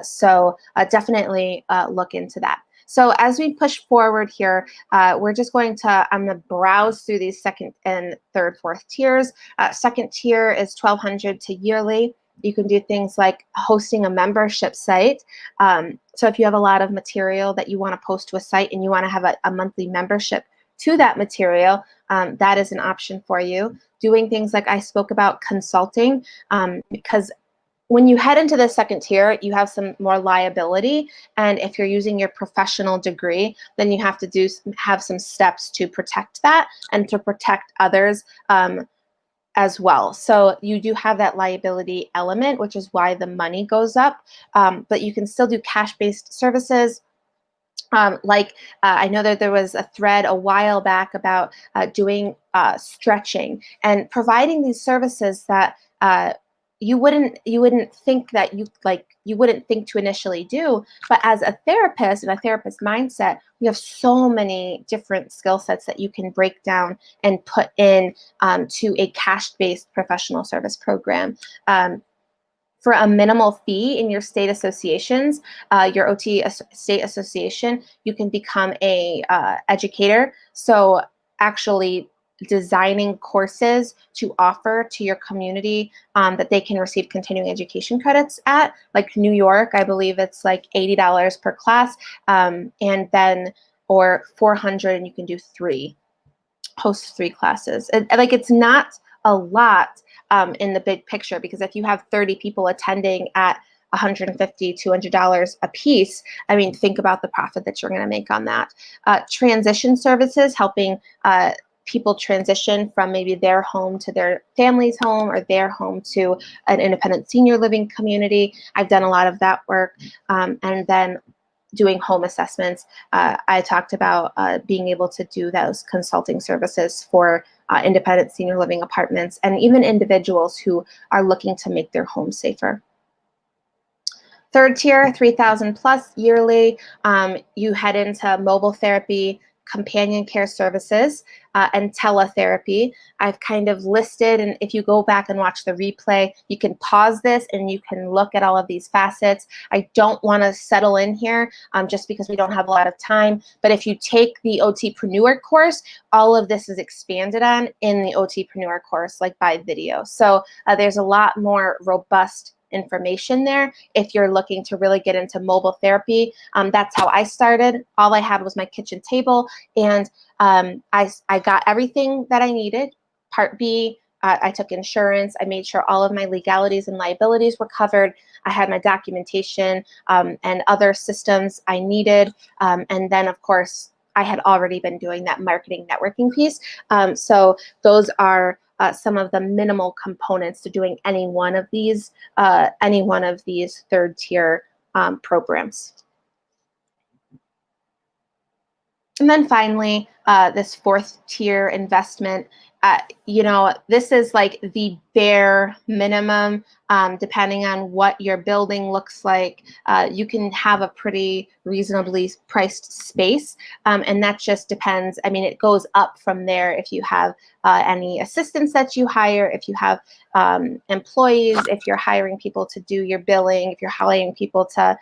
So definitely look into that. So as we push forward here, we're just I'm going to browse through these second and third, fourth tiers. Second tier is $1,200 to yearly. You can do things like hosting a membership site. So if you have a lot of material that you want to post to a site and you want to have a monthly membership to that material, that is an option for you. Doing things like I spoke about, consulting, because when you head into the second tier, you have some more liability, and if you're using your professional degree, then you have to have some steps to protect that and to protect others as well. So you do have that liability element, which is why the money goes up, but you can still do cash-based services. I know that there was a thread a while back about doing stretching and providing these services that you wouldn't think that you wouldn't think to initially do, but as a therapist and a therapist mindset, we have so many different skill sets that you can break down and put in to a cash-based professional service program. For a minimal fee in your state associations, your OT state association, you can become a educator. So actually designing courses to offer to your community that they can receive continuing education credits at. Like New York, I believe it's like $80 per class, and then or $400, and you can do host 3 classes. It's not a lot in the big picture, because if you have 30 people attending at $150, $200 a piece, I mean, think about the profit that you're going to make on that. Transition services, helping people transition from maybe their home to their family's home, or their home to an independent senior living community. I've done a lot of that work. And then doing home assessments. I talked about being able to do those consulting services for independent senior living apartments, and even individuals who are looking to make their home safer. Third tier, 3,000 plus yearly. You head into mobile therapy, companion care services, and teletherapy. I've kind of listed, and if you go back and watch the replay, you can pause this and you can look at all of these facets. I don't want to settle in here just because we don't have a lot of time, but if you take the OTpreneur course, all of this is expanded on in the OTpreneur course, like by video. So there's a lot more robust information there if you're looking to really get into mobile therapy. That's how I started. All I had was my kitchen table, and I got everything that I needed. Part B, I took insurance. I made sure all of my legalities and liabilities were covered. I had my documentation and other systems I needed. And then, of course, I had already been doing that marketing networking piece. So those are some of the minimal components to doing any one of these third tier programs. And then finally, this fourth tier investment, you know, this is like the bare minimum. Depending on what your building looks like, you can have a pretty reasonably priced space. And that just depends. I mean, it goes up from there if you have any assistants that you hire, if you have employees, if you're hiring people to do your billing, if you're hiring people to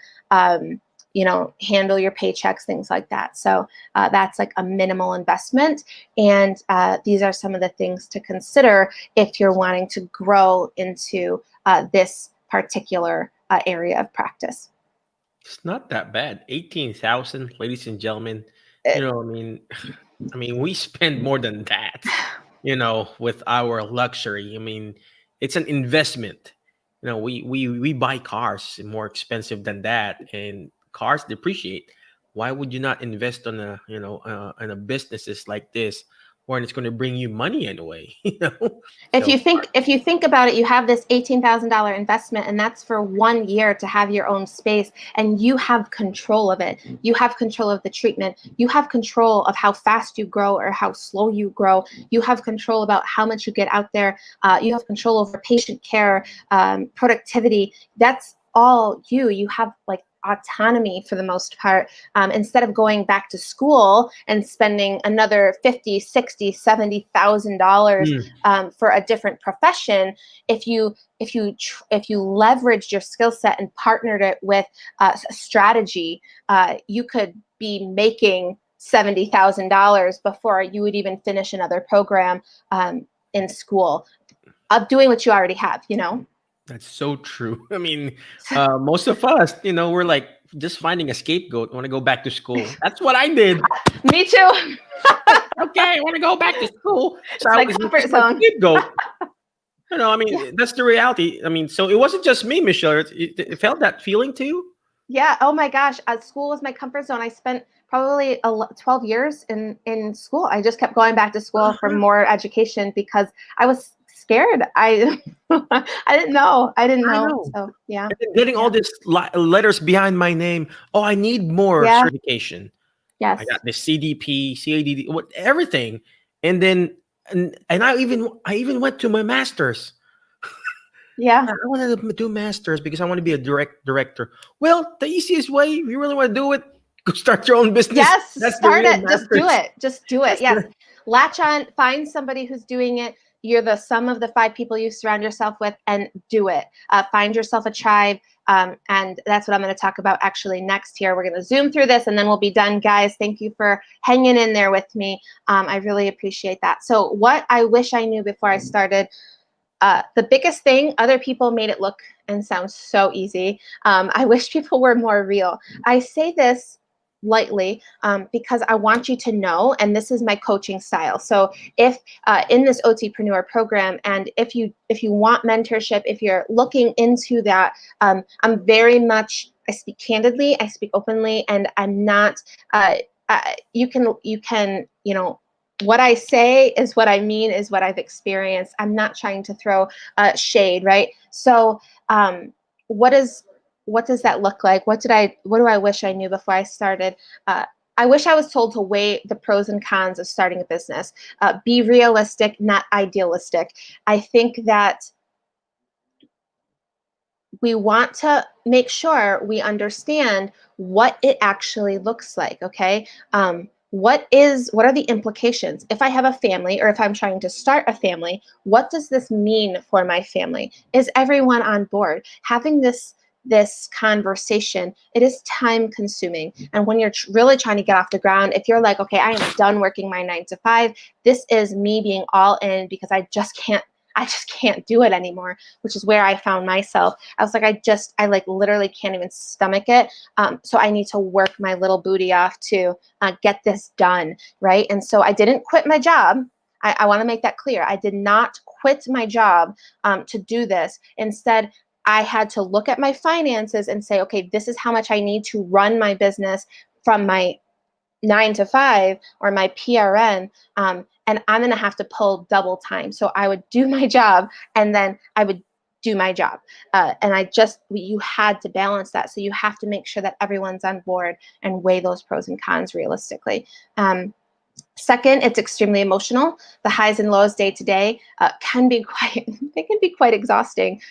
you know, handle your paychecks, things like that. So that's like a minimal investment. And these are some of the things to consider if you're wanting to grow into this particular area of practice. It's not that bad. 18,000, ladies and gentlemen. You know, I mean, we spend more than that, you know, with our luxury. I mean, it's an investment. You know, we buy cars more expensive than that, and cars depreciate. Why would you not invest on a, you know, in a businesses like this, when it's going to bring you money anyway? You know, if you think about it, you have this $18,000 investment, and that's for 1 year to have your own space, and you have control of it. You have control of the treatment. You have control of how fast you grow or how slow you grow. You have control about how much you get out there. You have control over patient care, productivity. That's all you. You have like autonomy for the most part. Instead of going back to school and spending another $50,000, $60,000, $70,000 for a different profession, if you leveraged your skill set and partnered it with a strategy, you could be making $70,000 before you would even finish another program in school, of doing what you already have, you know? That's so true. I mean, most of us, you know, we're like just finding a scapegoat. Want to go back to school. That's what I did. Me too. Okay, I want to go back to school. So I like was comfort just my zone. scapegoat. You know, I mean, that's the reality. I mean, so it wasn't just me, Michelle. It felt that feeling too. Yeah. Oh my gosh. School was my comfort zone. I spent probably 12 years in school. I just kept going back to school for more education because I was scared. I didn't know. So yeah. And then getting all these letters behind my name. Oh, I need more certification. Yes. I got the CDP, CADD, everything. And then and I even went to my master's. Yeah. I wanted to do master's because I want to be a director. Well, the easiest way, if you really want to do it, go start your own business. Yes, That's start it. master's. Just do it. Yes. Latch on, find somebody who's doing it. You're the sum of the 5 people you surround yourself with, and do it. Find yourself a tribe. And that's what I'm going to talk about actually next here. We're going to zoom through this and then we'll be done, guys. Thank you for hanging in there with me. I really appreciate that. So what I wish I knew before I started, the biggest thing, other people made it look and sound so easy. I wish people were more real. I say this lightly because I want you to know, and this is my coaching style. So if in this OTpreneur program, and if you want mentorship, if you're looking into that, I'm very much, I speak candidly, I speak openly, and I'm not, you can, you know, what I say is what I mean, is what I've experienced. I'm not trying to throw shade, right? So what does that look like? What do I wish I knew before I started? I wish I was told to weigh the pros and cons of starting a business. Be realistic, not idealistic. I think that we want to make sure we understand what it actually looks like, okay? What are the implications? If I have a family, or if I'm trying to start a family, what does this mean for my family? Is everyone on board? Having this conversation, it is time consuming. And when you're really trying to get off the ground, if you're like, okay, I am done working my 9 to 5, this is me being all in because I just can't do it anymore, which is where I found myself. I was like, I like literally can't even stomach it. So I need to work my little booty off to get this done, right? And so I didn't quit my job. I want to make that clear. I did not quit my job to do this. Instead, I had to look at my finances and say, okay, this is how much I need to run my business from my 9 to 5 or my PRN, and I'm going to have to pull double time. So I would do my job and then I would do my job. And you had to balance that. So you have to make sure that everyone's on board and weigh those pros and cons realistically. Second, it's extremely emotional. The highs and lows day to day can be quite exhausting.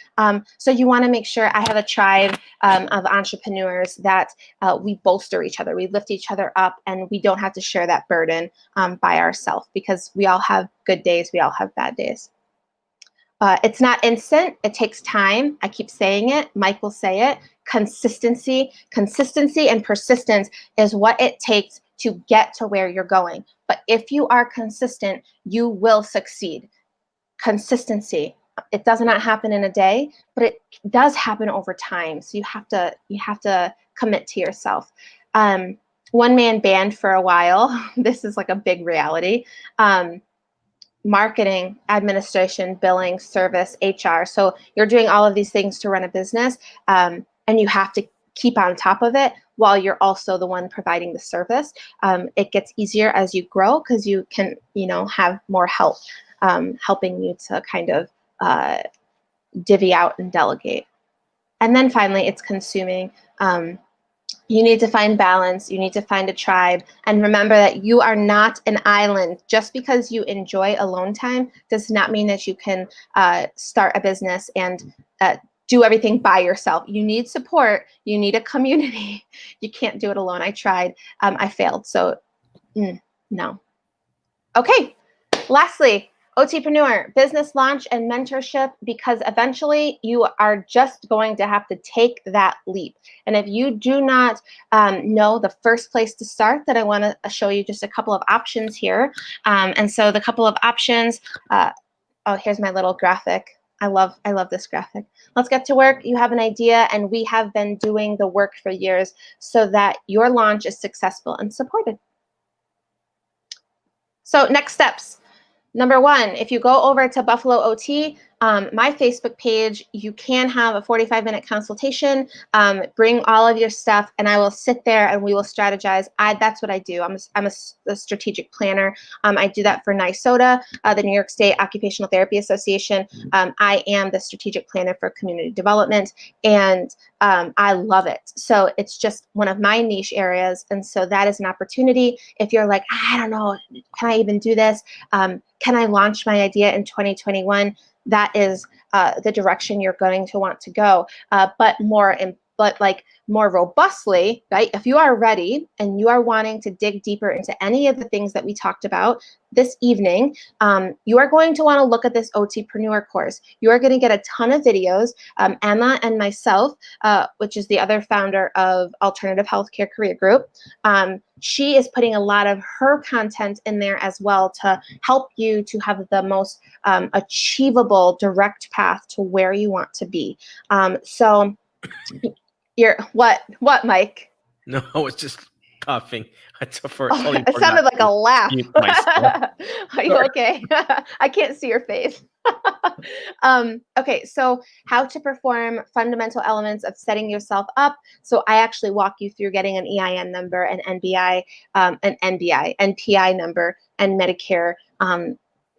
So you want to make sure I have a tribe of entrepreneurs that we bolster each other, we lift each other up, and we don't have to share that burden by ourselves, because we all have good days, we all have bad days. It's not instant. It takes time. I keep saying it. Mike will say it. Consistency and persistence is what it takes to get to where you're going. But if you are consistent, you will succeed. Consistency. It does not happen in a day, but it does happen over time. So you have to commit to yourself. One-man band for a while. This is like a big reality. Marketing, administration, billing, service, HR. So you're doing all of these things to run a business, and you have to keep on top of it while you're also the one providing the service. It gets easier as you grow because you can, have more help helping you to kind of divvy out and delegate. And then finally, it's consuming. You need to find balance. You need to find a tribe. And remember that you are not an island. Just because you enjoy alone time does not mean that you can start a business and do everything by yourself. You need support. You need a community. You can't do it alone. I tried. I failed. So no. Okay. Lastly, OTpreneur, business launch and mentorship, because eventually you are just going to have to take that leap. And if you do not know the first place to start, then I want to show you just a couple of options here. And so the couple of options, here's my little graphic. I love this graphic. Let's get to work. You have an idea, and we have been doing the work for years so that your launch is successful and supported. So next steps. Number one, if you go over to Buffalo OT, my Facebook page, you can have a 45-minute consultation, bring all of your stuff, and I will sit there and we will strategize. That's what I do. I'm a strategic planner. I do that for NYSOTA, the New York State Occupational Therapy Association. I am the strategic planner for community development, and I love it. So it's just one of my niche areas, and so that is an opportunity. If you're like, I don't know, can I even do this? Can I launch my idea in 2021? That is the direction you're going to want to go. But more robustly, right? If you are ready and you are wanting to dig deeper into any of the things that we talked about this evening, you are going to want to look at this OTpreneur course. You are going to get a ton of videos. Emma and myself, which is the other founder of Alternative Healthcare Career Group, she is putting a lot of her content in there as well to help you to have the most achievable direct path to where you want to be. So you're what, Mike? No, I was just coughing. It sounded like a laugh. Are you okay? I can't see your face. Okay, so how to perform fundamental elements of setting yourself up. So I actually walk you through getting an EIN number, an NPI number, and Medicare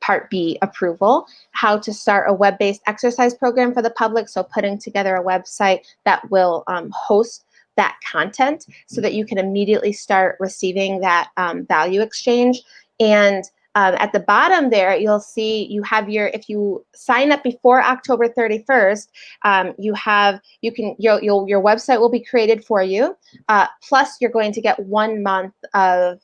Part B approval, how to start a web-based exercise program for the public. So putting together a website that will host that content so that you can immediately start receiving that value exchange, and at the bottom there, you'll see you have if you sign up before October 31st, your website will be created for you. Plus, you're going to get 1 month of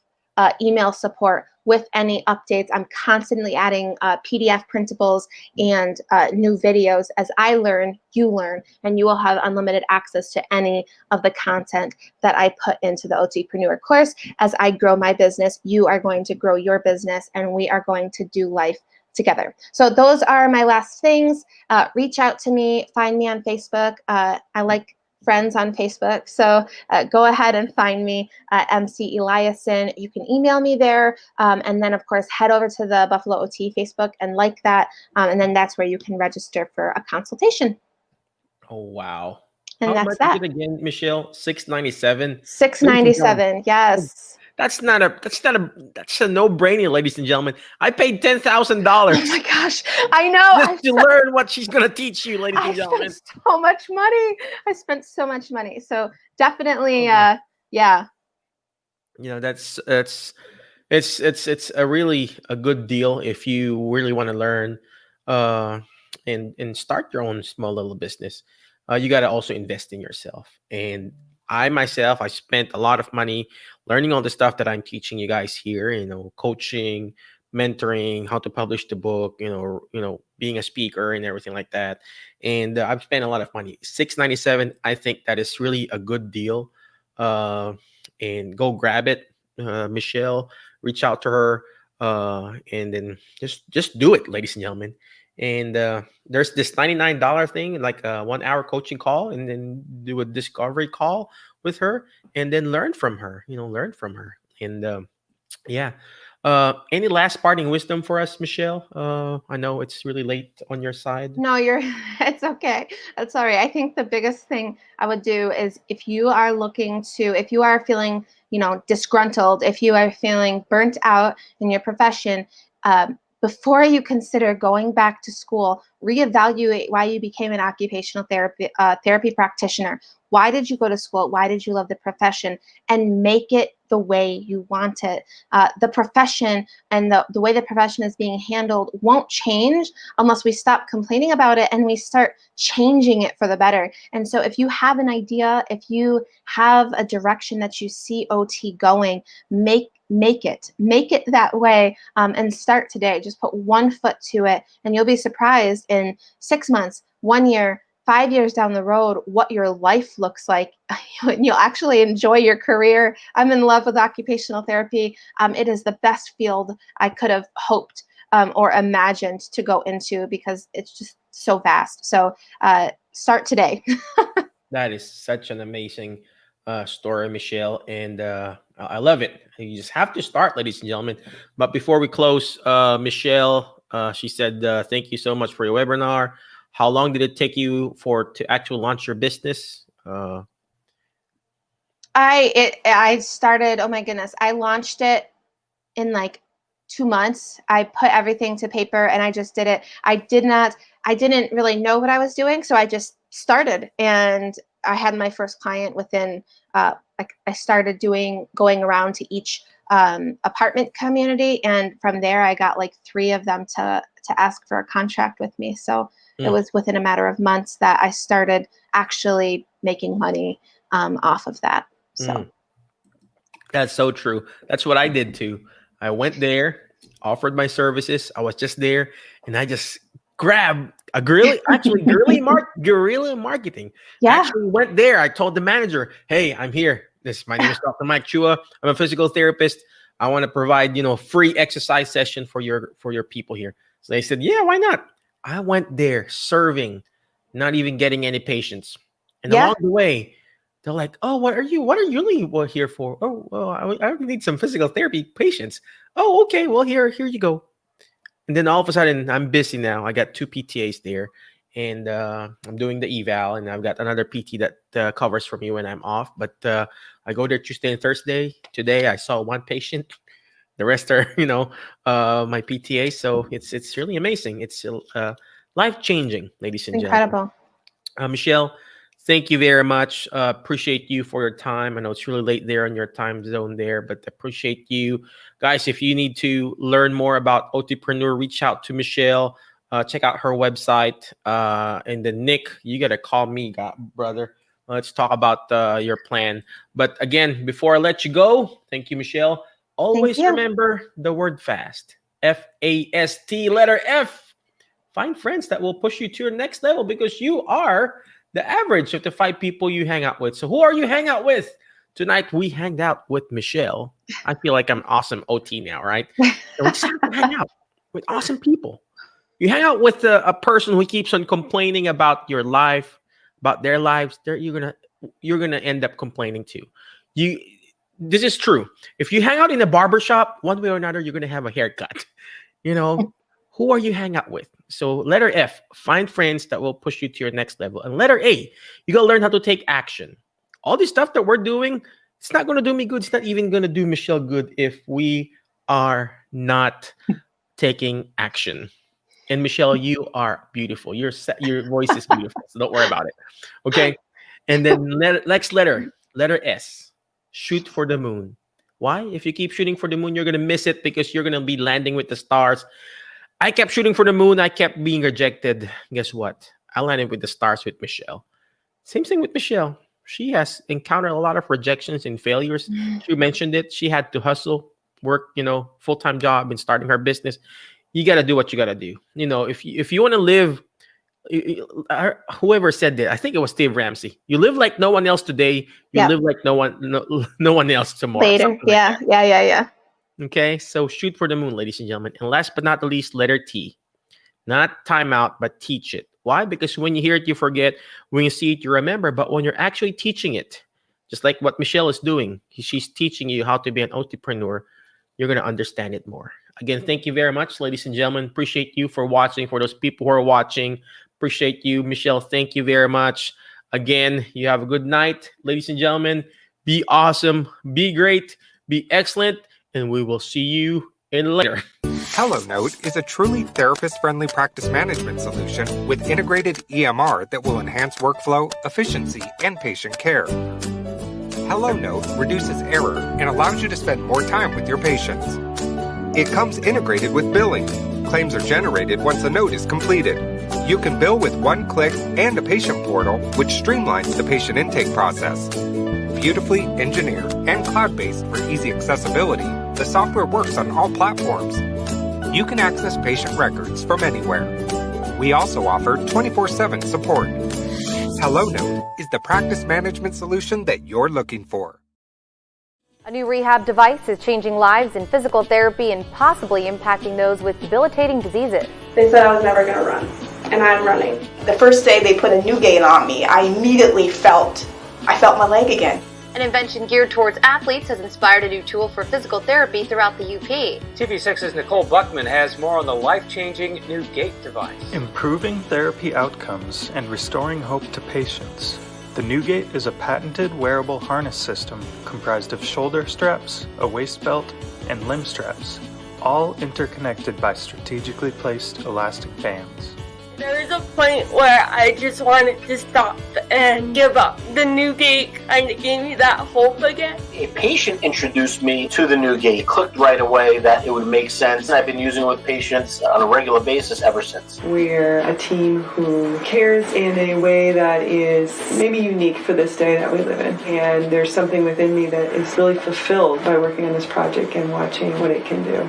email support with any updates. I'm constantly adding PDF printables and new videos. As I learn, you learn, and you will have unlimited access to any of the content that I put into the OTpreneur course. As I grow my business, you are going to grow your business, and we are going to do life together. So those are my last things. Reach out to me, find me on Facebook. I like friends on Facebook. So go ahead and find me at MC Eliason. You can email me there. And then, of course, head over to the Buffalo OT Facebook and like that. And then that's where you can register for a consultation. Oh, wow. And How that's much that. is it again, Michelle? $697. $697. Yes. That's a no-brainer, ladies and gentlemen. I paid $10,000. Oh my gosh, I know. Just to learn what she's gonna teach you, ladies and gentlemen. I spent so much money. I spent so much money. So definitely, yeah. You know, it's a really a good deal if you really want to learn and start your own small little business. You got to also invest in yourself. And I myself, I spent a lot of money learning all the stuff that I'm teaching you guys here, you know, coaching, mentoring, how to publish the book, you know, being a speaker and everything like that. And I've spent a lot of money. $697, I think that is really a good deal. And go grab it. Michelle, reach out to her, and then just do it, ladies and gentlemen. And there's this $99 thing, like a 1 hour coaching call, and then do a discovery call with her, and then learn from her. And yeah. Any last parting wisdom for us, Michelle? I know it's really late on your side. No, it's okay. That's all right. I think the biggest thing I would do is if you are feeling, disgruntled, if you are feeling burnt out in your profession, before you consider going back to school, reevaluate why you became an occupational therapy practitioner. Why did you go to school? Why did you love the profession? And make it the way you want it. The profession and the way the profession is being handled won't change unless we stop complaining about it and we start changing it for the better. And so if you have an idea, if you have a direction that you see OT going, make it that way, and start today. Just put 1 foot to it, and you'll be surprised in 6 months, 1 year, 5 years down the road, what your life looks like. You'll actually enjoy your career. I'm in love with occupational therapy. It is the best field I could have hoped or imagined to go into because it's just so vast. So start today. That is such an amazing story, Michelle, and I love it. You just have to start, ladies and gentlemen. But before we close, Michelle, she said, thank you so much for your webinar. How long did it take you to actually launch your business? I started, oh my goodness, I launched it in like 2 months. I put everything to paper and I just did it. I didn't really know what I was doing, so I just started, and I had my first client within I started going around to each apartment community, and from there I got like 3 of them to ask for a contract with me. So it was within a matter of months that I started actually making money off of that. So that's so true. That's what I did too. I went there, offered my services. I was just there, and I just grabbed a guerrilla marketing. Yeah. Actually went there. I told the manager, "Hey, I'm here. My name is Dr. Mike Chua. I'm a physical therapist. I want to provide, free exercise session for your people here." So they said, "Yeah, why not?" I went there serving, not even getting any patients. And along the way, they're like, "Oh, what are you really here for?" "Oh, well, I need some physical therapy patients." "Oh, okay. Well, here you go." And then all of a sudden, I'm busy now. I got 2 PTAs there, and I'm doing the eval, and I've got another PT that covers for me when I'm off. But I go there Tuesday and Thursday. Today, I saw 1 patient. The rest are, my PTA. So it's really amazing. It's life-changing, ladies and incredible. gentlemen. Michelle, Thank you very much. Appreciate you for your time. I know it's really late there on your time zone there, but appreciate you. Guys, if you need to learn more about OTpreneur, reach out to Michelle. Check out her website. And then Nick, you got to call me, brother. Let's talk about your plan. But again, before I let you go, thank you, Michelle. Always remember the word FAST. F-A-S-T, letter F. Find friends that will push you to your next level because you are the average of the 5 people you hang out with. So who are you hang out with? Tonight, we hanged out with Michelle. I feel like I'm awesome OT now, right? So we just have to hang out with awesome people. You hang out with a person who keeps on complaining about your life, about their lives, you're gonna end up complaining too. This is true. If you hang out in a barbershop, one way or another, you're gonna have a haircut. Who are you hang out with? So letter F, find friends that will push you to your next level. And letter A, you gotta learn how to take action. All this stuff that we're doing, it's not gonna do me good. It's not even gonna do Michelle good if we are not taking action. And Michelle, you are beautiful. Your voice is beautiful, so don't worry about it. Okay. And then next letter S. Shoot for the moon. Why? If you keep shooting for the moon, you're gonna miss it because you're gonna be landing with the stars. I kept shooting for the moon. I kept being rejected. Guess what? I landed with the stars with Michelle. Same thing with Michelle. She has encountered a lot of rejections and failures. She mentioned it. She had to hustle, work, full-time job and starting her business. You got to do what you got to do. If you want to live, whoever said that, I think it was Steve Ramsey. You live like no one else today. You live like no one else tomorrow. Later. Yeah. Okay, so shoot for the moon, ladies and gentlemen. And last but not the least, letter T. Not time out, but teach it. Why? Because when you hear it, you forget. When you see it, you remember. But when you're actually teaching it, just like what Michelle is doing, she's teaching you how to be an OTpreneur, you're going to understand it more. Again, thank you very much, ladies and gentlemen. Appreciate you for watching. For those people who are watching, appreciate you. Michelle, thank you very much. Again, you have a good night, ladies and gentlemen. Be awesome, be great, be excellent, and we will see you in later. HelloNote is a truly therapist-friendly practice management solution with integrated EMR that will enhance workflow, efficiency, and patient care. HelloNote reduces error and allows you to spend more time with your patients. It comes integrated with billing. Claims are generated once a note is completed. You can bill with one click and a patient portal, which streamlines the patient intake process. Beautifully engineered and cloud-based for easy accessibility, the software works on all platforms. You can access patient records from anywhere. We also offer 24/7 support. HelloNote is the practice management solution that you're looking for. A new rehab device is changing lives in physical therapy and possibly impacting those with debilitating diseases. They said I was never going to run, and I'm running. The first day they put a new gait on me, I immediately felt my leg again. An invention geared towards athletes has inspired a new tool for physical therapy throughout the UP. TV6's Nicole Buckman has more on the life-changing new gait device. Improving therapy outcomes and restoring hope to patients. The new gait is a patented wearable harness system comprised of shoulder straps, a waist belt, and limb straps, all interconnected by strategically placed elastic bands. There was a point where I just wanted to stop and give up. The new gait kind of gave me that hope again. A patient introduced me to the new gait, clicked right away that it would make sense, and I've been using it with patients on a regular basis ever since. We're a team who cares in a way that is maybe unique for this day that we live in. And there's something within me that is really fulfilled by working on this project and watching what it can do.